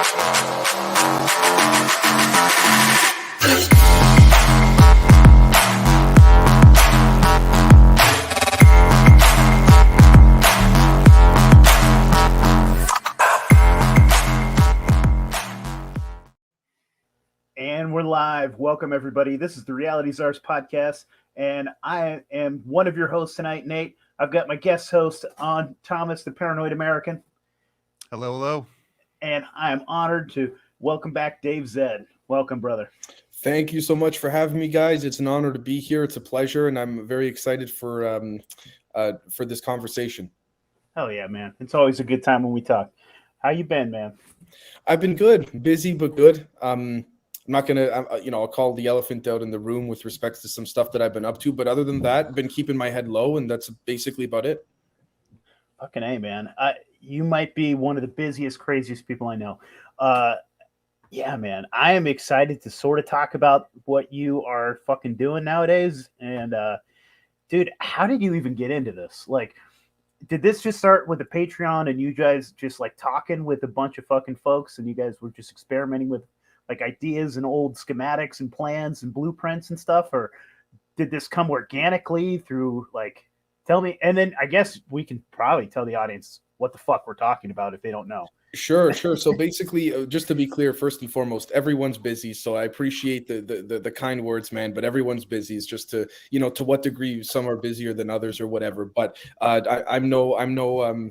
And we're live. Welcome, everybody. This is the Reality Czars podcast, and I am one of your hosts tonight, Nate. I've got my guest host on, Thomas, the Paranoid American. Hello, hello. And I am honored to welcome back Dave Zed. Welcome, brother. Thank you so much for having me, guys. It's an honor to be here. It's a pleasure, and I'm very excited for this conversation. Hell yeah, man. It's always a good time when we talk. How you been, man? I've been good. Busy, but good. I'm not going to, I'll call the elephant out in the room with respect to some stuff that I've been up to. But other than that, I've been keeping my head low, and that's basically about it. Fucking A, man. You might be one of the busiest, craziest people I know. Yeah, man. I am excited to sort of talk about what you are fucking doing nowadays. And, dude, how did you even get into this? Like, did this just start with a Patreon and you guys just like talking with a bunch of fucking folks and you guys were just experimenting with like ideas and old schematics and plans and blueprints and stuff? Or did this come organically through like, tell me, and then I guess we can probably tell the audience what the fuck we're talking about if they don't know. Sure. So basically, just to be clear, first and foremost, everyone's busy. So I appreciate the kind words, man, but everyone's busy. It's just to what degree some are busier than others or whatever. But I'm no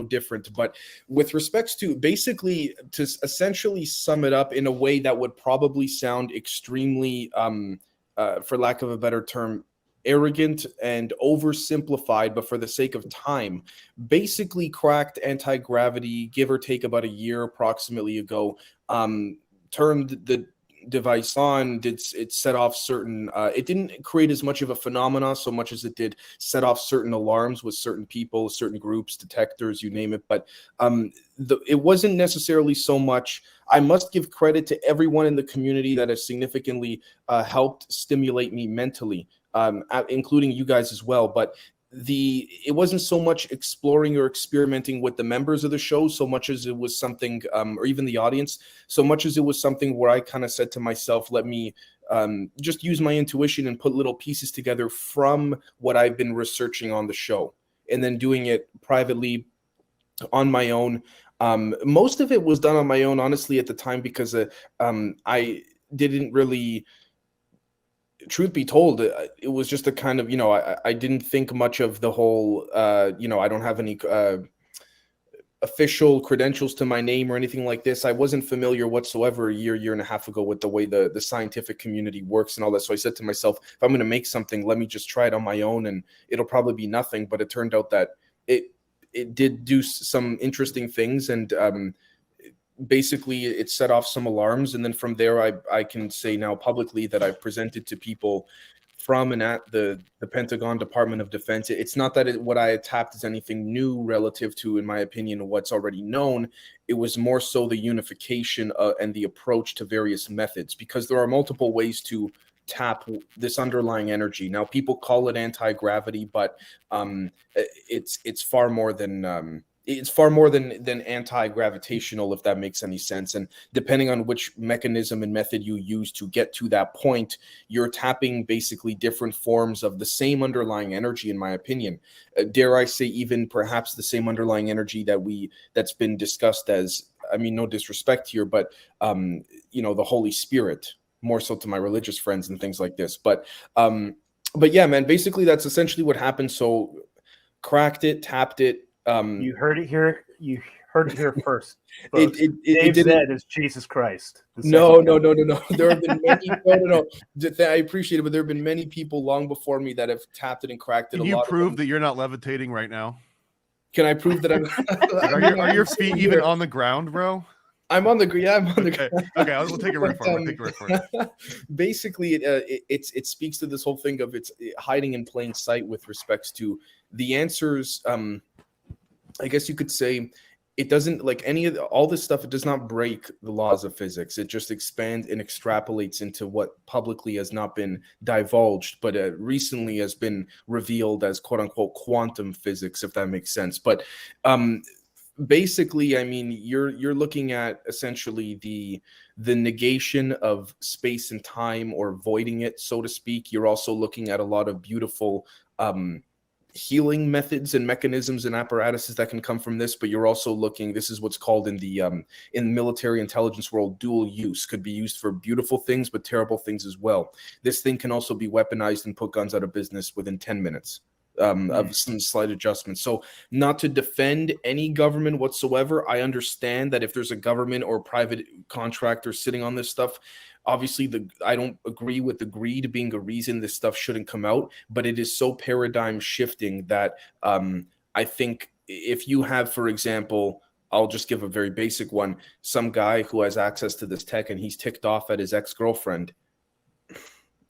different. But with respects to basically to essentially sum it up in a way that would probably sound extremely, for lack of a better term, arrogant and oversimplified, but for the sake of time, basically cracked anti-gravity, give or take about a year approximately ago, turned the device on, it set off certain, it didn't create as much of a phenomena so much as it did set off certain alarms with certain people, certain groups, detectors, you name it. But it wasn't necessarily so much. I must give credit to everyone in the community that has significantly helped stimulate me mentally, including you guys as well. But it wasn't so much exploring or experimenting with the members of the show so much as it was something, or even the audience, so much as it was something where I kind of said to myself, let me just use my intuition and put little pieces together from what I've been researching on the show, and then doing it privately on my own. Most of it was done on my own, honestly, at the time, because I didn't really, truth be told, it was just a kind of, I didn't think much of the whole, I don't have any official credentials to my name or anything like this. I wasn't familiar whatsoever a year and a half ago with the way the scientific community works and all that. So I said to myself, if I'm going to make something, let me just try it on my own and it'll probably be nothing. But it turned out that it did do some interesting things, and basically it set off some alarms. And then from there, I can say now publicly that I've presented to people from and at the Pentagon Department of Defense. It's not that what I had tapped is anything new relative to, in my opinion, what's already known. It was more so the unification and the approach to various methods, because there are multiple ways to tap this underlying energy. Now, people call it anti-gravity, but it's far more than anti-gravitational, if that makes any sense. And depending on which mechanism and method you use to get to that point, you're tapping basically different forms of the same underlying energy, in my opinion. Dare I say, even perhaps the same underlying energy that's been discussed as, I mean, no disrespect here, but the Holy Spirit, more so to my religious friends and things like this. But yeah, man, basically that's essentially what happened. So cracked it, tapped it. You heard it here. You heard it here first. Dave Zed is Jesus Christ. No. There have been many. No. I appreciate it, but there have been many people long before me that have tapped it and cracked it. Can you prove that you're not levitating right now? Can I prove that I'm? Are your feet even on the ground, bro? I'm on the ground. Yeah, I'm on the ground. Okay, we'll take a word for it. Basically, it speaks to this whole thing of it's hiding in plain sight with respects to the answers. I guess you could say it doesn't, like all this stuff, it does not break the laws of physics. It just expands and extrapolates into what publicly has not been divulged, but recently has been revealed as quote unquote quantum physics, if that makes sense. But basically, I mean, you're looking at essentially the negation of space and time, or voiding it, so to speak. You're also looking at a lot of beautiful healing methods and mechanisms and apparatuses that can come from this. But you're also looking, this is what's called in the military intelligence world, dual use. Could be used for beautiful things but terrible things as well. This thing can also be weaponized and put guns out of business within 10 minutes of some slight adjustments. So, not to defend any government whatsoever, I understand that if there's a government or private contractor sitting on this stuff, obviously I don't agree with the greed being a reason this stuff shouldn't come out, but it is so paradigm shifting that I think if you have, for example, I'll just give a very basic one, some guy who has access to this tech and he's ticked off at his ex-girlfriend,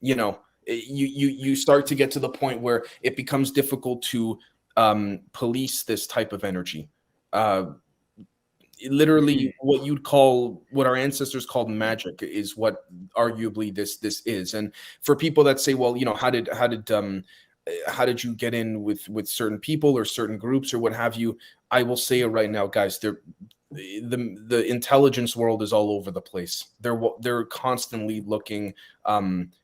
you know, you start to get to the point where it becomes difficult to police this type of energy. Literally, what our ancestors called magic is what arguably this is. And for people that say, well, you know, how did you get in with certain people or certain groups or what have you? I will say it right now, guys. The intelligence world is all over the place. They're constantly looking,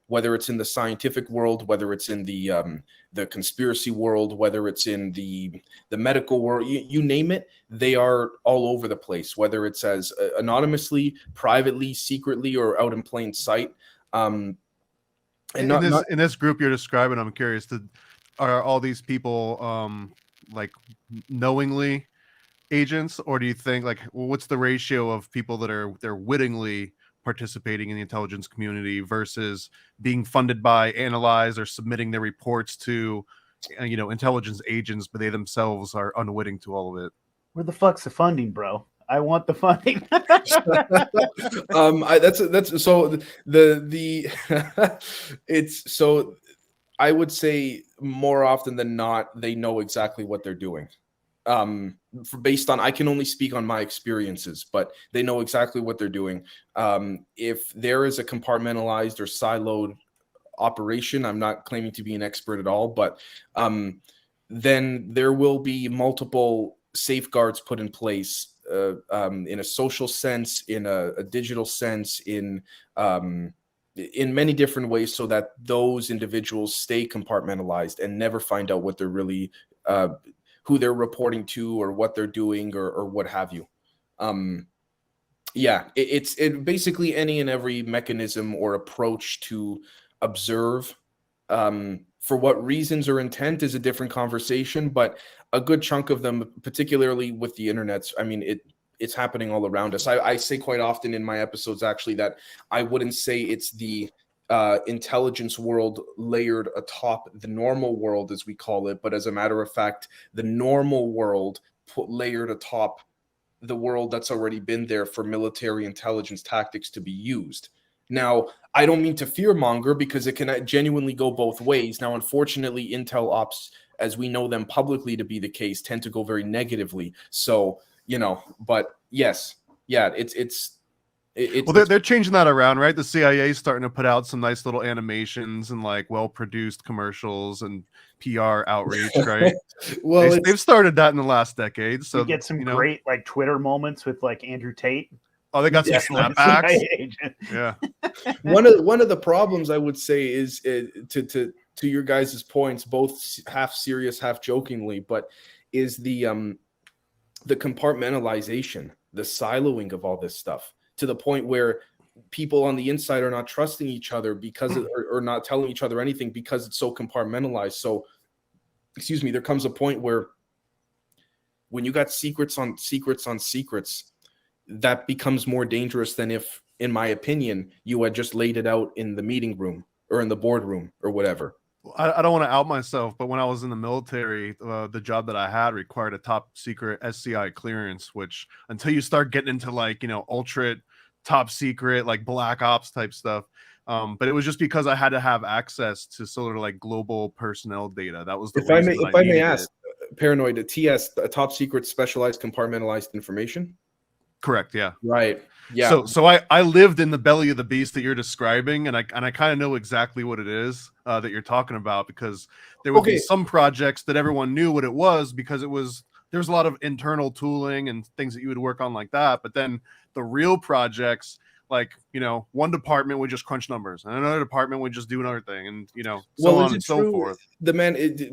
whether it's in the scientific world, whether it's in the conspiracy world, whether it's in the medical world, you name it, they are all over the place. Whether it's as anonymously, privately, secretly, or out in plain sight. And in this group you're describing, I'm curious, are all these people like knowingly agents, or do you think, like, what's the ratio of people that they're wittingly participating in the intelligence community versus being funded by, analyzed, or submitting their reports to intelligence agents, but they themselves are unwitting to all of it? Where the fuck's the funding, bro? I want the funding. That's so it's so I would say more often than not they know exactly what they're doing. Based on, I can only speak on my experiences, but they know exactly what they're doing. If there is a compartmentalized or siloed operation, I'm not claiming to be an expert at all, but then there will be multiple safeguards put in place in a social sense, in a digital sense, in many different ways, so that those individuals stay compartmentalized and never find out what they're really who they're reporting to or what they're doing or what have you. It's basically any and every mechanism or approach to observe. For what reasons or intent is a different conversation, but a good chunk of them, particularly with the internet, I mean, it's happening all around us. I say quite often in my episodes, actually, that I wouldn't say it's the intelligence world layered atop the normal world, as we call it, but as a matter of fact, the normal world layered atop the world that's already been there for military intelligence tactics to be used. Now, I don't mean to fearmonger, because it can genuinely go both ways. Now, unfortunately, intel ops, as we know them publicly to be the case, tend to go very negatively. So, but yes, yeah, well, they're changing that around, right? The CIA is starting to put out some nice little animations and like well-produced commercials and PR outreach, right? Well, they've started that in the last decade. So you get some great like Twitter moments with like Andrew Tate. Oh, they got some snapbacks. Yeah. One of the problems I would say is to your guys' points, both half serious, half jokingly, but is the compartmentalization, the siloing of all this stuff, to the point where people on the inside are not trusting each other because or not telling each other anything because it's so compartmentalized. So, excuse me, there comes a point where when you got secrets on secrets on secrets, that becomes more dangerous than if, in my opinion, you had just laid it out in the meeting room or in the boardroom or whatever. I don't want to out myself, but when I was in the military, the job that I had required a top secret SCI clearance, which until you start getting into like, ultra top secret, like black ops type stuff. But it was just because I had to have access to sort of like global personnel data. That was the reason if I may ask, Paranoid, a TS, a top secret specialized compartmentalized information? Correct. Yeah. Right. Yeah. So I lived in the belly of the beast that you're describing, and I kind of know exactly what it is that you're talking about, because there would be some projects that everyone knew what it was because it was there's a lot of internal tooling and things that you would work on like that. But then the real projects, like, you know, one department would just crunch numbers and another department would just do another thing, and, you know, so on and so forth.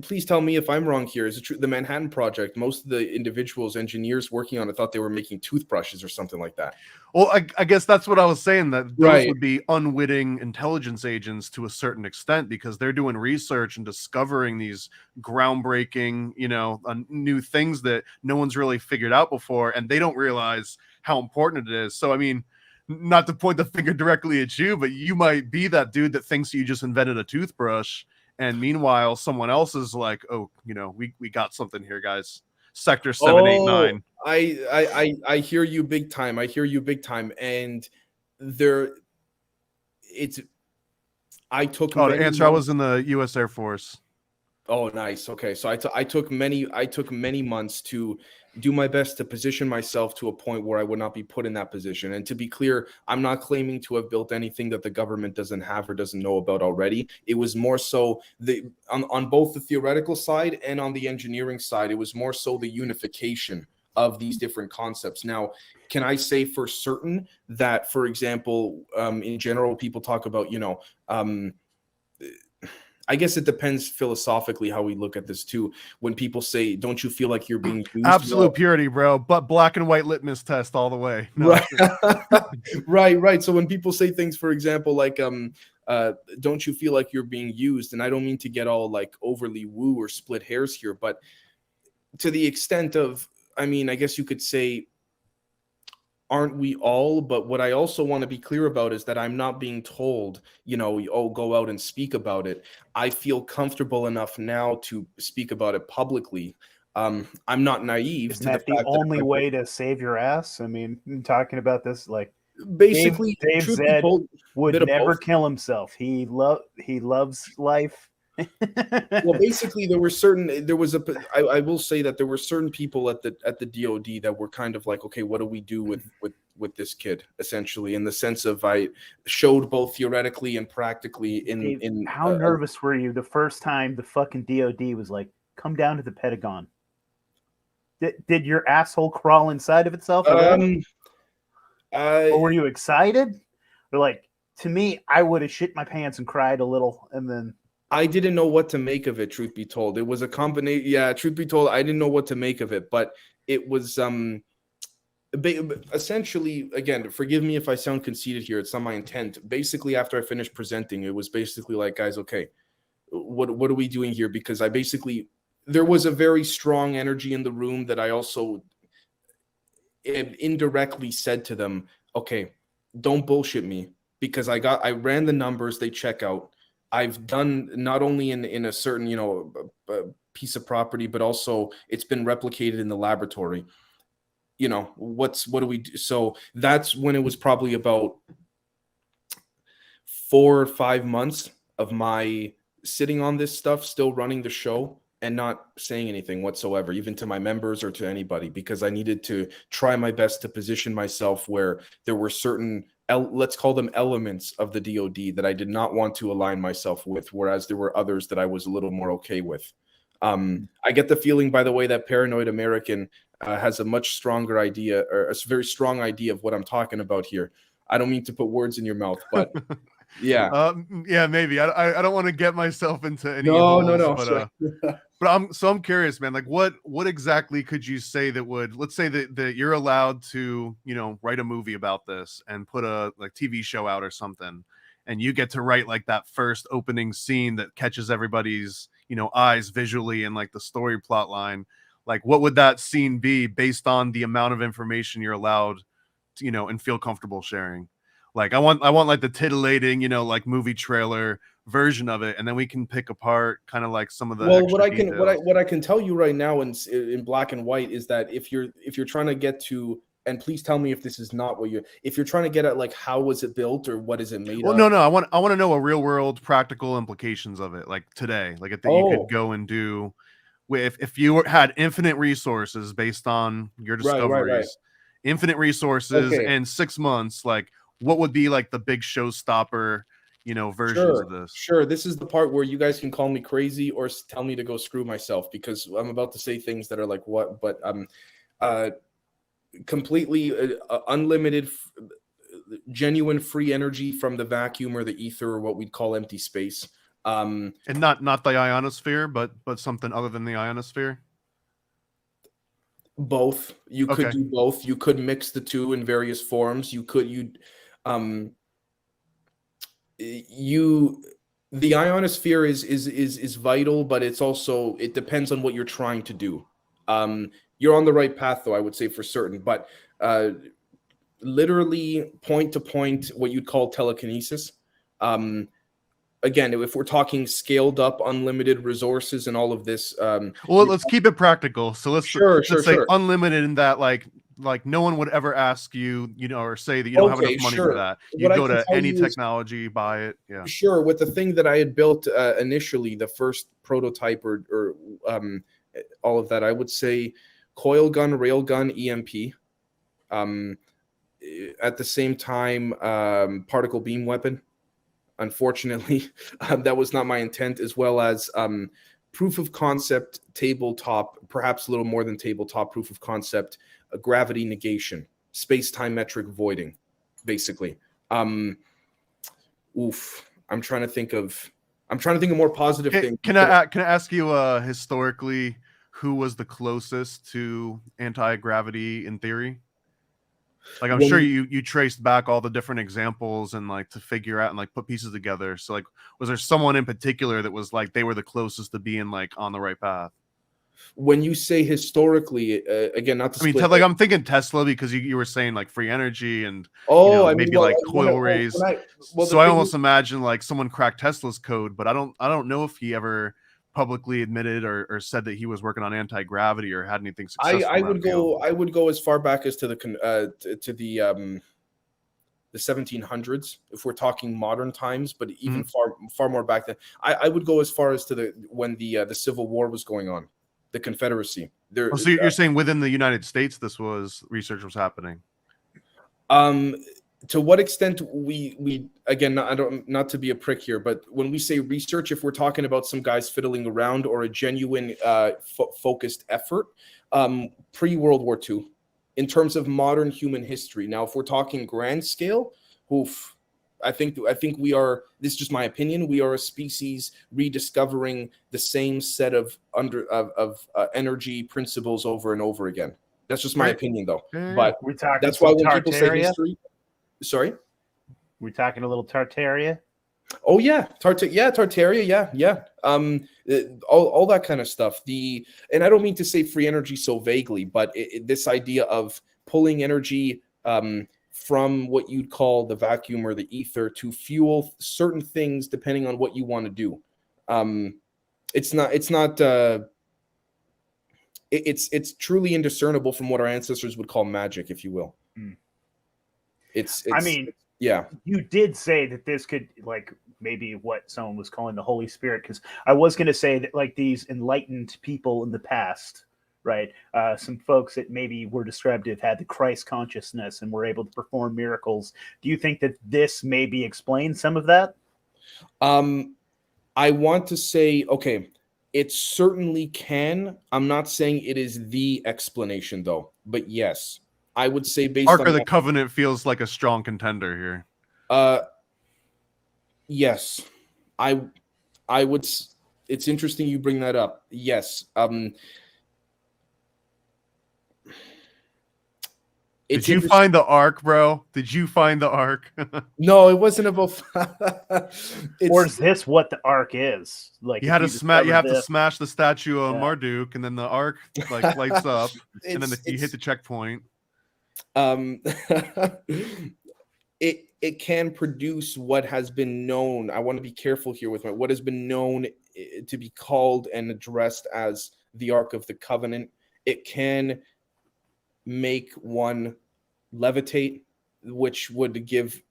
Please tell me if I'm wrong here. Is it true the Manhattan Project, most of the individuals, engineers working on it thought they were making toothbrushes or something like that? Well, I guess that's what I was saying, that those would be unwitting intelligence agents to a certain extent, because they're doing research and discovering these groundbreaking, you know, new things that no one's really figured out before, and they don't realize how important it is. So, I mean, not to point the finger directly at you, but you might be that dude that thinks you just invented a toothbrush, and meanwhile someone else is like, oh, you know, we got something here, guys. Sector 789. I hear you big time. I hear you big time. And I took to answer, I was in the U.S. Air Force. Oh, nice. Okay, so I took many months to do my best to position myself to a point where I would not be put in that position. And to be clear, I'm not claiming to have built anything that the government doesn't have or doesn't know about already. It was more so on both the theoretical side and on the engineering side, it was more so the unification of these different concepts. Now, can I say for certain that, for example, in general, people talk about, you know, I guess it depends philosophically how we look at this too. When people say, "Don't you feel like you're being used?" Absolute purity, bro. But black and white litmus test all the way. No. Right, right. So when people say things, for example, like, "Don't you feel like you're being used?" And I don't mean to get all like overly woo or split hairs here, but to the extent of, I mean, I guess you could say, aren't we all? But what I also want to be clear about is that I'm not being told, you know, oh, go out and speak about it. I feel comfortable enough now to speak about it publicly. I'm not naive. Isn't that the only way to save your ass? I mean, talking about this, like, basically, Dave Zed would never kill himself. He loves life. Well, basically, I will say that there were certain people at the DoD that were kind of like, okay, what do we do with this kid, essentially, in the sense of, I showed both theoretically and practically in how nervous were you the first time the fucking DoD was like, come down to the Pentagon? Did your asshole crawl inside of itself? Or were you excited? Or, like, to me, I would have shit my pants and cried a little, and then I didn't know what to make of it, truth be told. It was a combination. Yeah, truth be told, I didn't know what to make of it, but it was essentially, again, forgive me if I sound conceited here. It's not my intent. Basically, after I finished presenting, it was basically like, guys, okay, what are we doing here? Because there was a very strong energy in the room that I also indirectly said to them, okay, don't bullshit me, because I ran the numbers, they check out. I've done not only in a certain, you know, piece of property, but also it's been replicated in the laboratory. You know, what do we do? So that's when it was probably about 4 or 5 months of my sitting on this stuff, still running the show and not saying anything whatsoever, even to my members or to anybody, because I needed to try my best to position myself where there were certain, let's call them elements of the DoD, that I did not want to align myself with, whereas there were others that I was a little more okay with. I get the feeling, by the way, that Paranoid American has a much stronger idea, or a very strong idea of what I'm talking about here. I don't mean to put words in your mouth, but yeah. Yeah, maybe. I don't want to get myself into any No. But I'm curious, man. Like, what exactly could you say that would, let's say that you're allowed to, you know, write a movie about this and put a like TV show out or something, and you get to write like that first opening scene that catches everybody's, you know, eyes visually and like the story plot line. Like, what would that scene be based on the amount of information you're allowed to, you know, and feel comfortable sharing? Like, I want like the titillating, you know, like movie trailer version of it, and then we can pick apart kind of like some of the what I can tell you right now in black and white is that if you're trying to get to, and please tell me if this is not what if you're trying to get at, like, how was it built or what is it made of? No, I want to know a real world practical implications of it, like today, like if you could go and do if you had infinite resources based on your discoveries, right. Infinite resources in 6 months, like, what would be like the big showstopper, versions of this. Sure. This is the part where you guys can call me crazy or tell me to go screw myself, because I'm about to say things that are like what, but completely unlimited, genuine free energy from the vacuum or the ether, or what we'd call empty space. And not the ionosphere, but something other than the ionosphere. Both. You could do both. You could mix the two in various forms. The ionosphere is vital, but it's also, it depends on what you're trying to do. You're on the right path, though, I would say for certain. But literally point to point, what you'd call telekinesis. Again, if we're talking scaled up, unlimited resources and all of this. Well, let's keep it practical. So let's say unlimited in that, like no one would ever ask you, or say that you don't have enough money for that. You go to any technology, buy it. Yeah. Sure. With the thing that I had built initially, the first prototype or all of that, I would say coil gun, rail gun, EMP. At the same time, particle beam weapon. Unfortunately, that was not my intent, as well as proof of concept, tabletop, perhaps a little more than tabletop proof of concept, gravity negation, space-time metric voiding, basically. I'm trying to think of more positive things. Can I ask you historically who was the closest to anti-gravity in theory? Like, I'm sure you traced back all the different examples and like to figure out and like put pieces together. So like, was there someone in particular that was like they were the closest to being like on the right path? When you say historically, again, not to split, like I'm thinking Tesla, because you were saying like free energy and maybe like coil rays. I almost imagine like someone cracked Tesla's code, but I don't know if he ever publicly admitted or said that he was working on anti-gravity or had anything successful. I would go as far back as to the 1700s, if we're talking modern times, but even far more back then. I would go as far as to when the Civil War was going on, the Confederacy. So you're saying within the United States research was happening? To what extent we again, not to be a prick here, but when we say research, if we're talking about some guys fiddling around or a genuine focused effort, pre-World War II, in terms of modern human history. Now, if we're talking grand scale, I think we are. This is just my opinion. We are a species rediscovering the same set of energy principles over and over again. That's just my opinion, though. But that's why when people say history. Sorry? We're talking a little Tartaria? Oh, yeah. Tartaria, yeah. All that kind of stuff. And I don't mean to say free energy so vaguely, but this idea of pulling energy from what you'd call the vacuum or the ether to fuel certain things depending on what you want to do. It's truly indiscernible from what our ancestors would call magic, if you will. Yeah. You did say that this could like maybe what someone was calling the Holy Spirit, because I was going to say that like these enlightened people in the past, right? Some folks that maybe were described to have had the Christ consciousness and were able to perform miracles. Do you think that this maybe explains some of that? I want to say, okay, it certainly can. I'm not saying it is the explanation, though, but yes. I would say based Ark of the Covenant feels like a strong contender here. Yes. I would. It's interesting you bring that up. Yes. Did you find the Ark, bro? Did you find the Ark? No, it wasn't about. Or is this what the Ark is? Like you had to smash. You have to smash the statue of Marduk, and then the Ark like lights up, and then you hit the checkpoint. It can produce what has been known. I want to be careful here with what has been known to be called and addressed as the Ark of the Covenant. It can make one levitate, which would give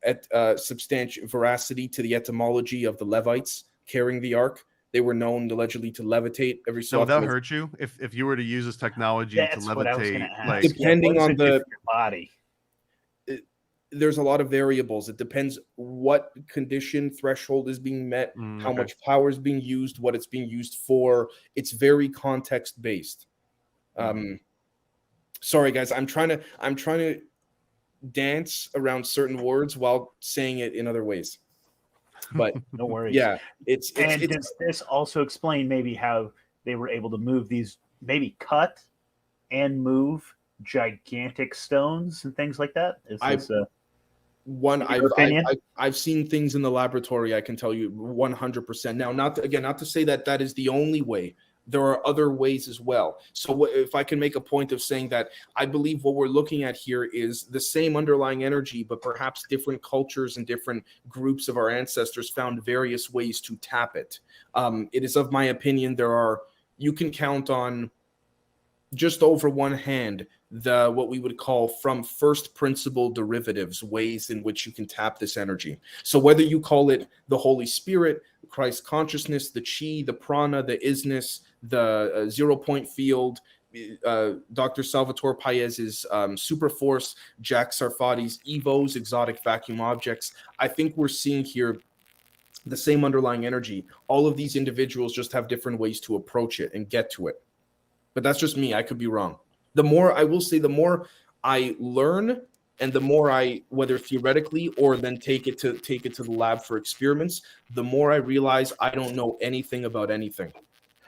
substantial veracity to the etymology of the Levites carrying the Ark. They were known allegedly to levitate every so often. Would that hurt you if you were to use this technology to levitate? Depending on the body. there's a lot of variables. It depends what condition threshold is being met, how Okay. much power is being used, what it's being used for. It's very context based. Sorry guys, I'm trying to dance around certain words while saying it in other ways. But No worries. yeah, it's does this also explain maybe how they were able to move these, maybe cut and move gigantic stones and things like that? Is this one your opinion? I've seen things in the laboratory. I can tell you 100%. Now, not to say that that is the only way. There are other ways as well. So if I can make a point of saying that I believe what we're looking at here is the same underlying energy, but perhaps different cultures and different groups of our ancestors found various ways to tap it. It is of my opinion, you can count on just over one hand the what we would call from first principle derivatives, ways in which you can tap this energy. So whether you call it the Holy Spirit, Christ consciousness, the chi, the prana, the isness, the 0 point field, Dr. Salvatore Paez's super force, Jack Sarfati's evos, exotic vacuum objects, I think we're seeing here the same underlying energy. All of these individuals just have different ways to approach it and get to it. But that's just me. I could be wrong. The more I learn, and the more I, whether theoretically or then take it to the lab for experiments, the more I realize I don't know anything about anything.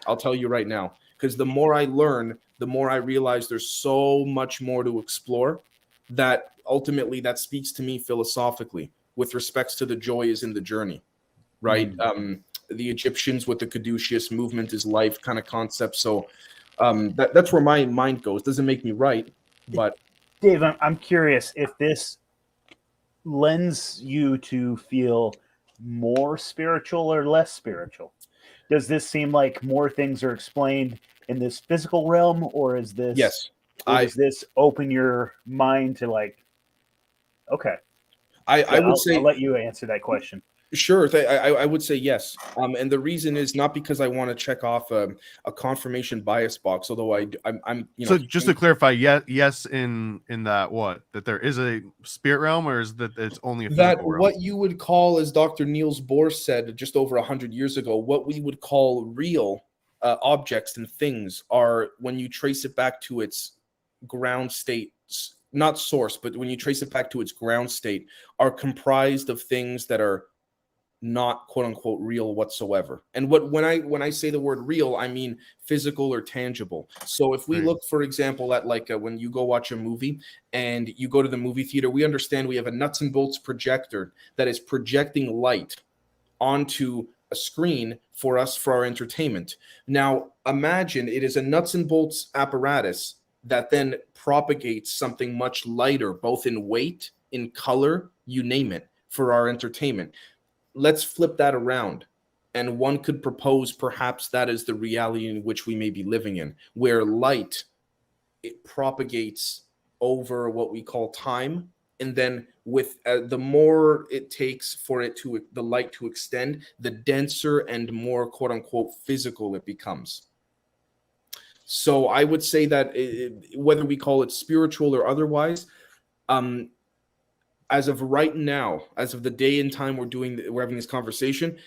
I'll tell you right now, because the more I learn, the more I realize there's so much more to explore, that ultimately that speaks to me philosophically with respects to the joy is in the journey, right? The Egyptians with the caduceus movement is life kind of concept. So that's where my mind goes. Doesn't make me right, but Dave, I'm curious if this lends you to feel more spiritual or less spiritual. Does this seem like more things are explained in this physical realm, or is this yes? Does this open your mind to like? Okay, I would say I'll let you answer that question. Sure, I would say yes, and the reason is not because I want to check off a confirmation bias box. Although I'm so just to clarify, yes, in that there is a spirit realm, or is that it's only a that physical realm? What you would call, as Dr. Niels Bohr said just over 100 years ago, what we would call real objects and things are when you trace it back to its ground state, not source, but when you trace it back to its ground state, are comprised of things that are not quote unquote real whatsoever. And when I say the word real, I mean physical or tangible. So if we look, for example, at like when you go watch a movie and you go to the movie theater, we understand we have a nuts and bolts projector that is projecting light onto a screen for us for our entertainment. Now imagine it is a nuts and bolts apparatus that then propagates something much lighter, both in weight, in color, you name it, for our entertainment. Let's flip that around. And one could propose perhaps that is the reality in which we may be living in, where light, it propagates over what we call time. And then with the more it takes for the light to extend, the denser and more quote unquote physical it becomes. So I would say that whether we call it spiritual or otherwise, as of right now, as of the day and time we're having this conversation,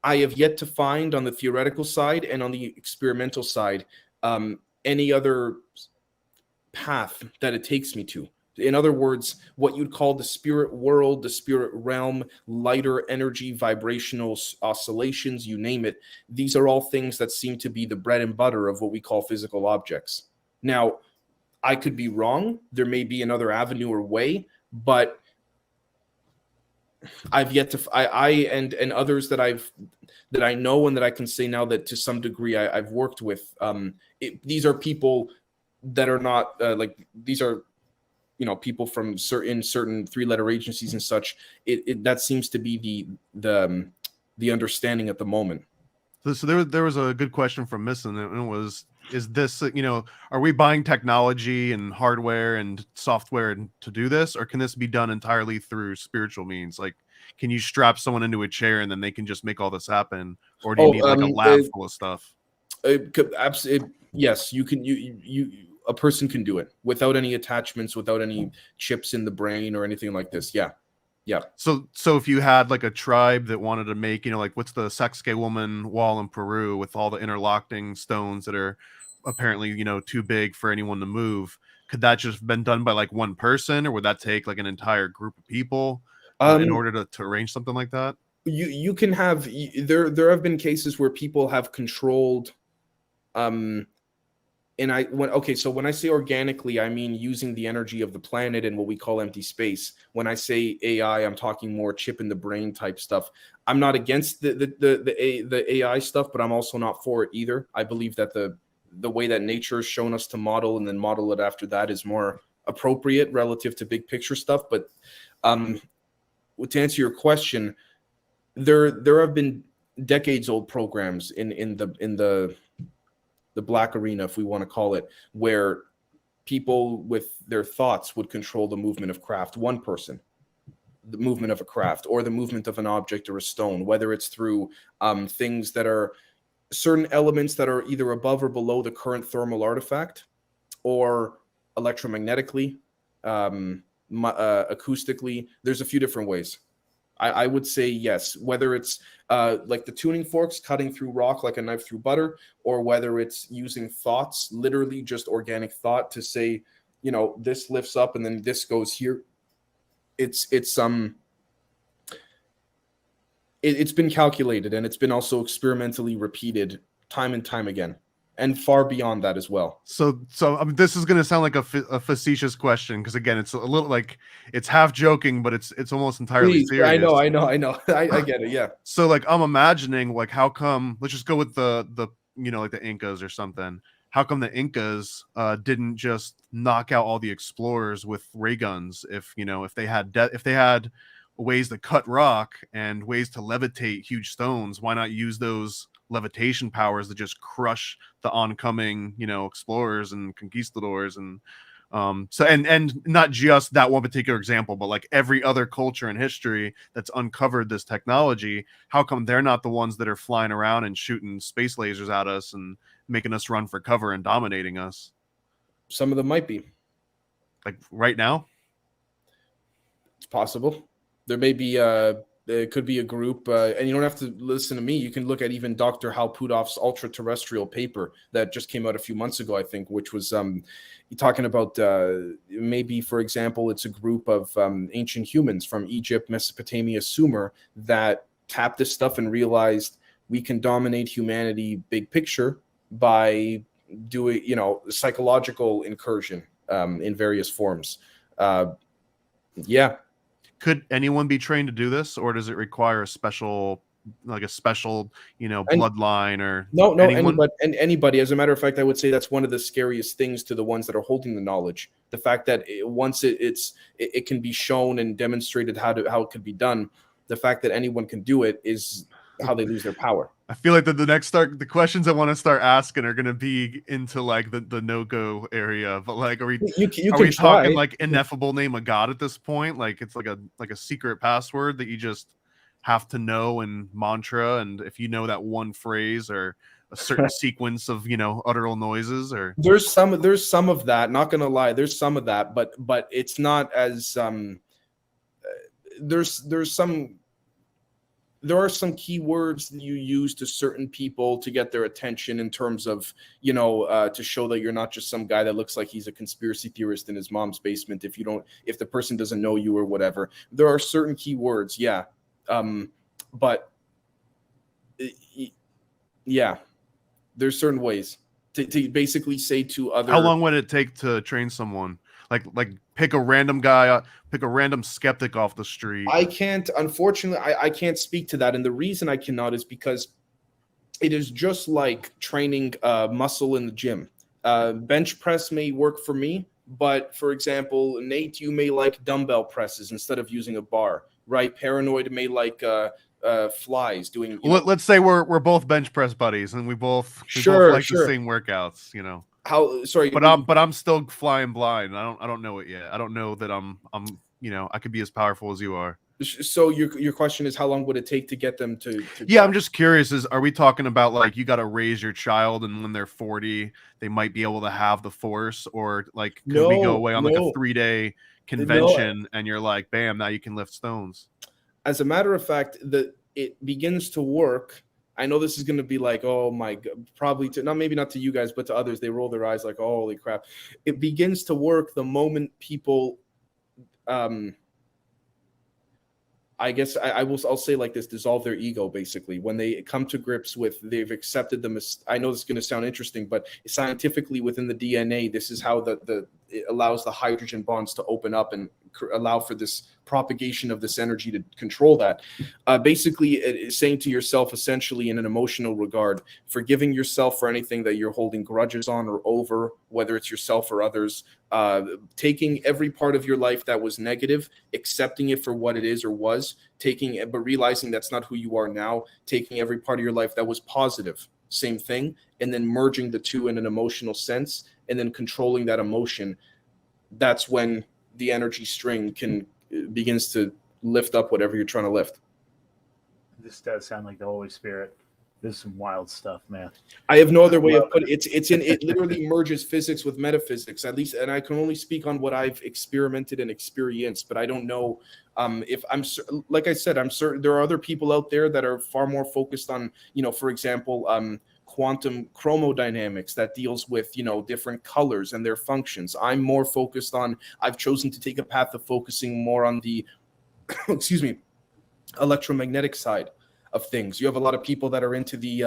I have yet to find on the theoretical side and on the experimental side any other path that it takes me to. In other words, what you'd call the spirit world, the spirit realm, lighter energy, vibrational oscillations, you name it. These are all things that seem to be the bread and butter of what we call physical objects. Now, I could be wrong. There may be another avenue or way, but I've yet to and others that I know and that I can say now that to some degree I've worked with. These are people that are not these are people from certain 3-letter agencies and such. That seems to be the understanding at the moment. So there was a good question from Misson, and it was, is this, are we buying technology and hardware and software to do this, or can this be done entirely through spiritual means? Like, can you strap someone into a chair and then they can just make all this happen, or do you need like a lab full of stuff? Absolutely, yes. You can. You a person can do it without any attachments, without any chips in the brain or anything like this. Yeah. So if you had like a tribe that wanted to make, like what's the Sexke woman wall in Peru with all the interlocking stones that are apparently, too big for anyone to move, could that just been done by like one person, or would that take like an entire group of people in order to arrange something like that? You can have, there have been cases where people have controlled, so when I say organically, I mean using the energy of the planet and what we call empty space. When I say AI, I'm talking more chip in the brain type stuff. I'm not against the AI stuff, but I'm also not for it either. I believe that the way that nature has shown us to model and then model it after that is more appropriate relative to big picture stuff. But to answer your question, there have been decades old programs in the black arena, if we want to call it, where people with their thoughts would control the movement of craft. One person, the movement of a craft, or the movement of an object or a stone, whether it's through things that are certain elements that are either above or below the current thermal artifact, or electromagnetically, acoustically. There's a few different ways. I would say yes, whether it's like the tuning forks cutting through rock like a knife through butter, or whether it's using thoughts, literally just organic thought to say, this lifts up and then this goes here. It's been calculated, and it's been also experimentally repeated time and time again, and far beyond that as well. So I mean, this is going to sound like a facetious question, because again, it's a little like, it's half joking, but it's almost entirely serious. I know. I get it. Yeah. So like, I'm imagining like, how come? Let's just go with the like the Incas or something. How come the Incas didn't just knock out all the explorers with ray guns? If they had ways to cut rock and ways to levitate huge stones, why not use those levitation powers to just crush the oncoming explorers and conquistadors? And so and not just that one particular example, but like every other culture in history that's uncovered this technology, how come they're not the ones that are flying around and shooting space lasers at us and making us run for cover and dominating us? Some of them might be, like right now. It's possible. There may be it could be a group, and you don't have to listen to me. You can look at even Dr. Hal Puthoff's ultra-terrestrial paper that just came out a few months ago, I think, which was talking about maybe, for example, it's a group of ancient humans from Egypt, Mesopotamia, Sumer, that tapped this stuff and realized we can dominate humanity big picture by doing, psychological incursion in various forms. Yeah. Could anyone be trained to do this, or does it require a special bloodline or no anybody? As a matter of fact, I would say that's one of the scariest things to the ones that are holding the knowledge. The fact that once it can be shown and demonstrated how it could be done, the fact that anyone can do it is how they lose their power. I feel like the questions I want to start asking are going to be into like the no-go area, but like, are we talking like ineffable name of God at this point? Like it's like a secret password that you just have to know, and mantra, and if you know that one phrase or a certain sequence of utteral noises, or there's some of that, not gonna lie, there's some of that, but it's not as there are some keywords that you use to certain people to get their attention in terms of, to show that you're not just some guy that looks like he's a conspiracy theorist in his mom's basement. If the person doesn't know you or whatever, there are certain keywords. Yeah. But yeah, there's certain ways to basically say to other. How long would it take to train someone? Like pick a random guy, pick a random skeptic off the street. Unfortunately, I can't speak to that. And the reason I cannot is because it is just like training muscle in the gym. Bench press may work for me, but for example, Nate, you may like dumbbell presses instead of using a bar, right? Paranoid may like flies doing. Let's say we're both bench press buddies and we both like the same workouts, But I'm still flying blind. I don't know it yet. I don't know that I'm I could be as powerful as you are. So your question is, how long would it take to get them to yeah, I'm just curious, are we talking about like you got to raise your child and when they're 40 they might be able to have the force, or like could we go away on like a 3-day convention and you're like, bam, now you can lift stones? As a matter of fact, it begins to work. I know this is going to be like, oh my God, probably maybe not to you guys, but to others, they roll their eyes like, oh, holy crap. It begins to work the moment people, I guess I'll say like this, dissolve their ego, basically, when they come to grips with, they've accepted them. I know this is going to sound interesting, but scientifically within the DNA, this is how it allows the hydrogen bonds to open up and allow for this propagation of this energy to control that. Basically, it's saying to yourself, essentially in an emotional regard, forgiving yourself for anything that you're holding grudges on or over, whether it's yourself or others, taking every part of your life that was negative, accepting it for what it is or was, but realizing that's not who you are now, taking every part of your life that was positive, same thing, and then merging the two in an emotional sense, and then controlling that emotion. That's when the energy string begins to lift up whatever you're trying to lift. This does sound like the Holy Spirit. This is some wild stuff, man. I have no other way of putting it. It literally merges physics with metaphysics, at least, and I can only speak on what I've experimented and experienced, but I don't know if like I said, I'm certain there are other people out there that are far more focused on, for example, quantum chromodynamics that deals with, different colors and their functions. I'm more focused on, I've chosen to take a path of focusing more on the, excuse me, electromagnetic side of things. You have a lot of people that are into the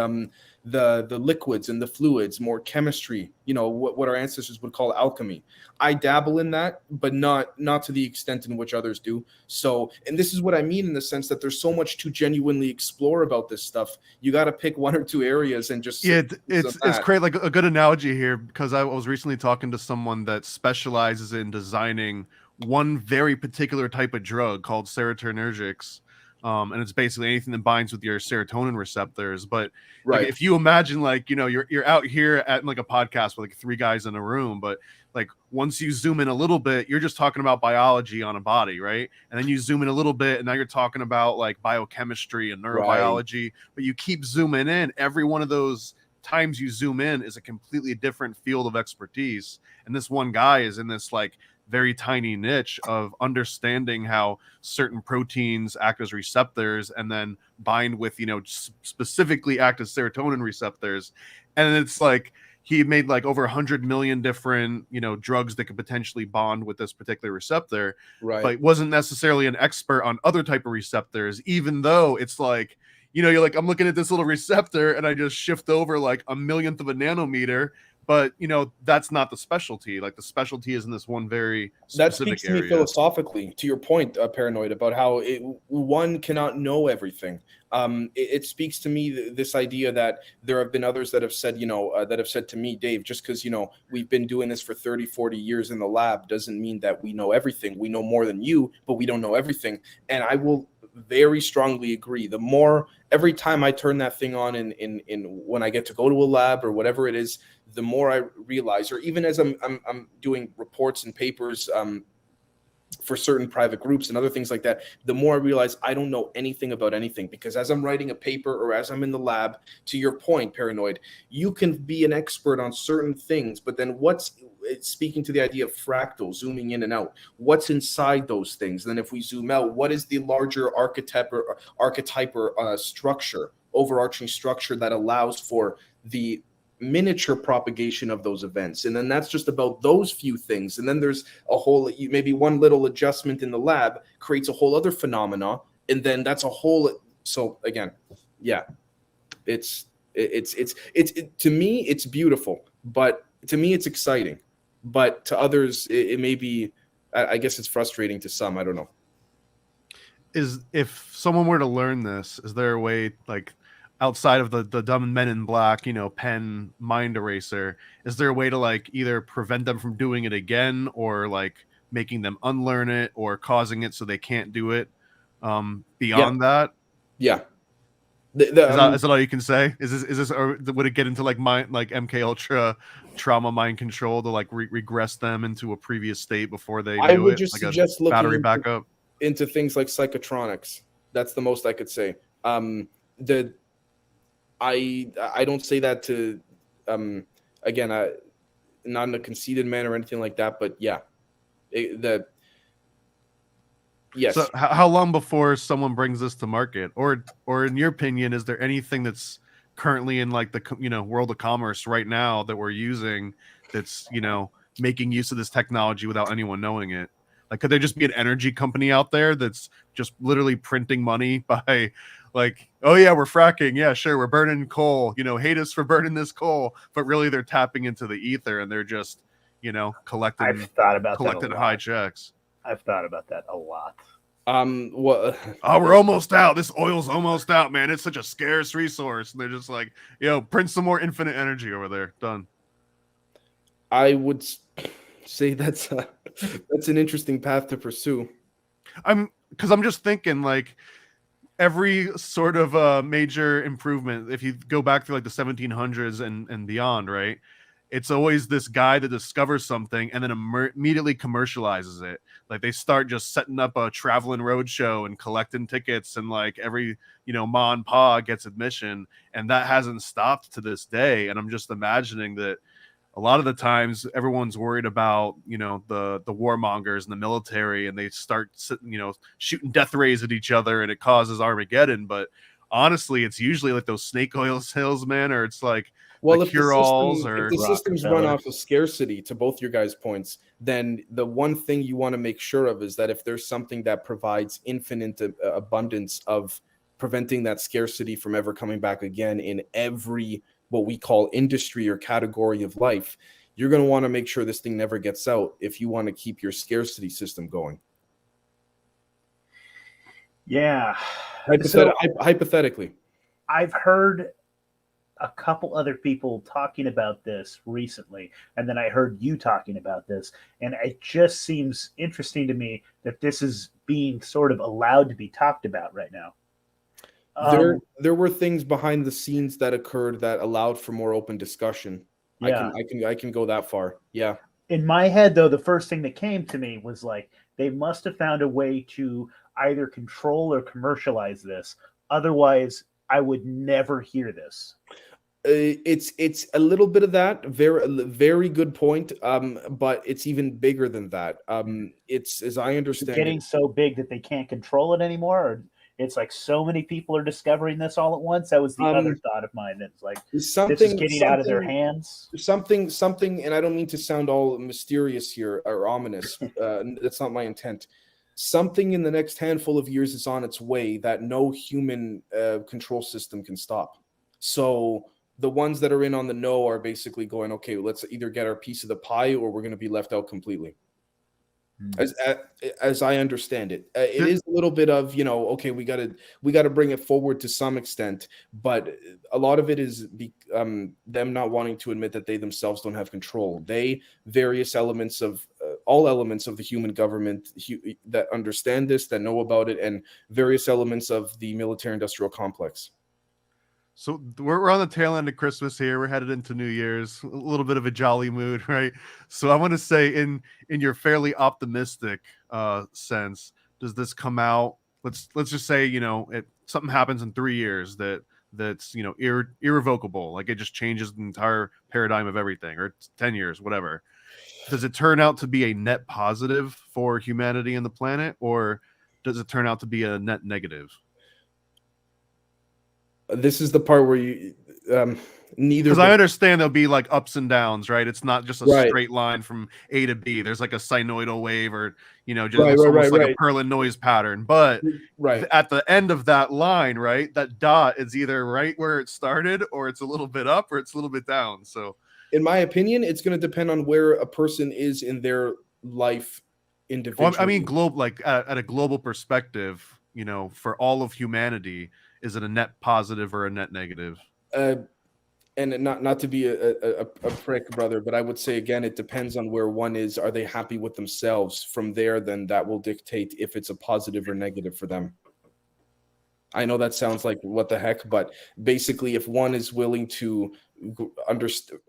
liquids and the fluids, more chemistry, what our ancestors would call alchemy. I dabble in that, but not to the extent in which others do. So, and this is what I mean in the sense that there's so much to genuinely explore about this stuff. You got to pick one or two areas and just it's great. Like a good analogy here, because I was recently talking to someone that specializes in designing one very particular type of drug called serotonergics. And it's basically anything that binds with your serotonin receptors. But like, if you imagine, like, you're out here at like a podcast with like 3 guys in a room, but like once you zoom in a little bit, you're just talking about biology on a body, right? And then you zoom in a little bit, and now you're talking about like biochemistry and neurobiology. But you keep zooming in. Every one of those times you zoom in is a completely different field of expertise. And this one guy is in this like very tiny niche of understanding how certain proteins act as receptors and then bind with, specifically act as serotonin receptors. And it's like he made like over 100 million different, drugs that could potentially bond with this particular receptor, but wasn't necessarily an expert on other type of receptors, even though it's like, you're like, I'm looking at this little receptor and I just shift over like a millionth of a nanometer. But, that's not the specialty. Like the specialty is in this one very specific that speaks to area. me philosophically, to your point, Paranoid, about how one cannot know everything. It speaks to me this idea that there have been others that have said, that have said to me, Dave, just because, we've been doing this for 30, 40 years in the lab doesn't mean that we know everything. We know more than you, but we don't know everything. And I will very strongly agree. The more, every time I turn that thing on in when I get to go to a lab or whatever it is, the more I realize, or even as I'm doing reports and papers for certain private groups and other things like that, the more I realize I don't know anything about anything. Because as I'm writing a paper or as I'm in the lab, to your point, Paranoid, you can be an expert on certain things, but then speaking to the idea of fractal, zooming in and out, what's inside those things? Then if we zoom out, what is the larger archetype or structure, overarching structure that allows for the miniature propagation of those events? And then that's just about those few things. And then there's a whole, maybe one little adjustment in the lab creates a whole other phenomena. And then that's a whole, so again, yeah, it's to me, it's beautiful, but to me, it's exciting, but to others, it may be, I guess it's frustrating to some, I don't know. If someone were to learn this, is there a way, like, outside of the dumb Men in Black, pen mind eraser, is there a way to like either prevent them from doing it again, or like making them unlearn it, or causing it so they can't do it beyond that? Yeah. Is that all you can say? Is this, or would it get into like MK Ultra trauma mind control to like regress them into a previous state before they I would just suggest looking battery into, backup? into things like psychotronics. That's the most I could say. The I don't say that to again, not in a conceited manner or anything like that, but yeah, yes. So how long before someone brings this to market, or in your opinion, is there anything that's currently in like the world of commerce right now that we're using that's making use of this technology without anyone knowing it? Like, could there just be an energy company out there that's just literally printing money by like, oh yeah, we're fracking, yeah, sure, we're burning coal, hate us for burning this coal, but really they're tapping into the ether and they're just collecting I've thought about collecting that a high lot. checks. I've thought about that a lot. What? Oh, we're almost out. This oil's almost out, man. It's such a scarce resource. And they're just like, print some more infinite energy over there. Done. I would say that's an interesting path to pursue. I'm just thinking like every sort of major improvement, if you go back to like the 1700s and beyond, right? It's always this guy that discovers something and then immediately commercializes it. Like they start just setting up a traveling road show and collecting tickets, and like every ma and pa gets admission, and that hasn't stopped to this day. And I'm just imagining that a lot of the times everyone's worried about the warmongers and the military, and they start shooting death rays at each other, and it causes Armageddon. But honestly, it's usually like those snake oil salesmen, or it's like well, the if cure-alls, if or the systems run off of scarcity, to both your guys' points, then the one thing you want to make sure of is that if there's something that provides infinite abundance of preventing that scarcity from ever coming back again in every what we call industry or category of life, you're going to want to make sure this thing never gets out if you want to keep your scarcity system going. Yeah. Hypothetically. I've heard a couple other people talking about this recently, and then I heard you talking about this, and it just seems interesting to me that this is being sort of allowed to be talked about right now. There were things behind the scenes that occurred that allowed for more open discussion. Yeah. I can go that far. Yeah. In my head, though, the first thing that came to me was like, they must have found a way to either control or commercialize this. Otherwise, I would never hear this. It's a little bit of that. Very good point. But it's even bigger than that. It's, as I understand, getting so big that they can't control it anymore. Or it's like so many people are discovering this all at once. That was the other thought of mine. It's like this is getting out of their hands. Something, and I don't mean to sound all mysterious here or ominous. That's not my intent. Something in the next handful of years is on its way that no human control system can stop. So the ones that are in on the know are basically going, okay, let's either get our piece of the pie or we're going to be left out completely. As I understand it, it is a little bit of okay, we got to bring it forward to some extent, but a lot of it is them not wanting to admit that they themselves don't have control. All elements of the human government that understand this, that know about it, and various elements of the military-industrial complex. So we're on the tail end of Christmas here. We're headed into New Year's, a little bit of a jolly mood, right? So I want to say, in your fairly optimistic sense, does this come out? Let's just say something happens in 3 years that's irrevocable, like it just changes the entire paradigm of everything, or 10 years, whatever. Does it turn out to be a net positive for humanity and the planet, or does it turn out to be a net negative? This is the part where you neither, because I understand there'll be like ups and downs, right? It's not just a straight line from A to B. There's like a sinusoidal wave, or just almost like a Perlin noise pattern. But at the end of that line, right, that dot is either right where it started, or it's a little bit up, or it's a little bit down. So in my opinion, it's going to depend on where a person is in their life individually. Well, I mean, at a global perspective, for all of humanity, is it a net positive or a net negative? And not to be a prick, brother, but I would say, again, it depends on where one is. Are they happy with themselves? From there, then that will dictate if it's a positive or negative for them. I know that sounds like what the heck, but basically, if one is willing to understand,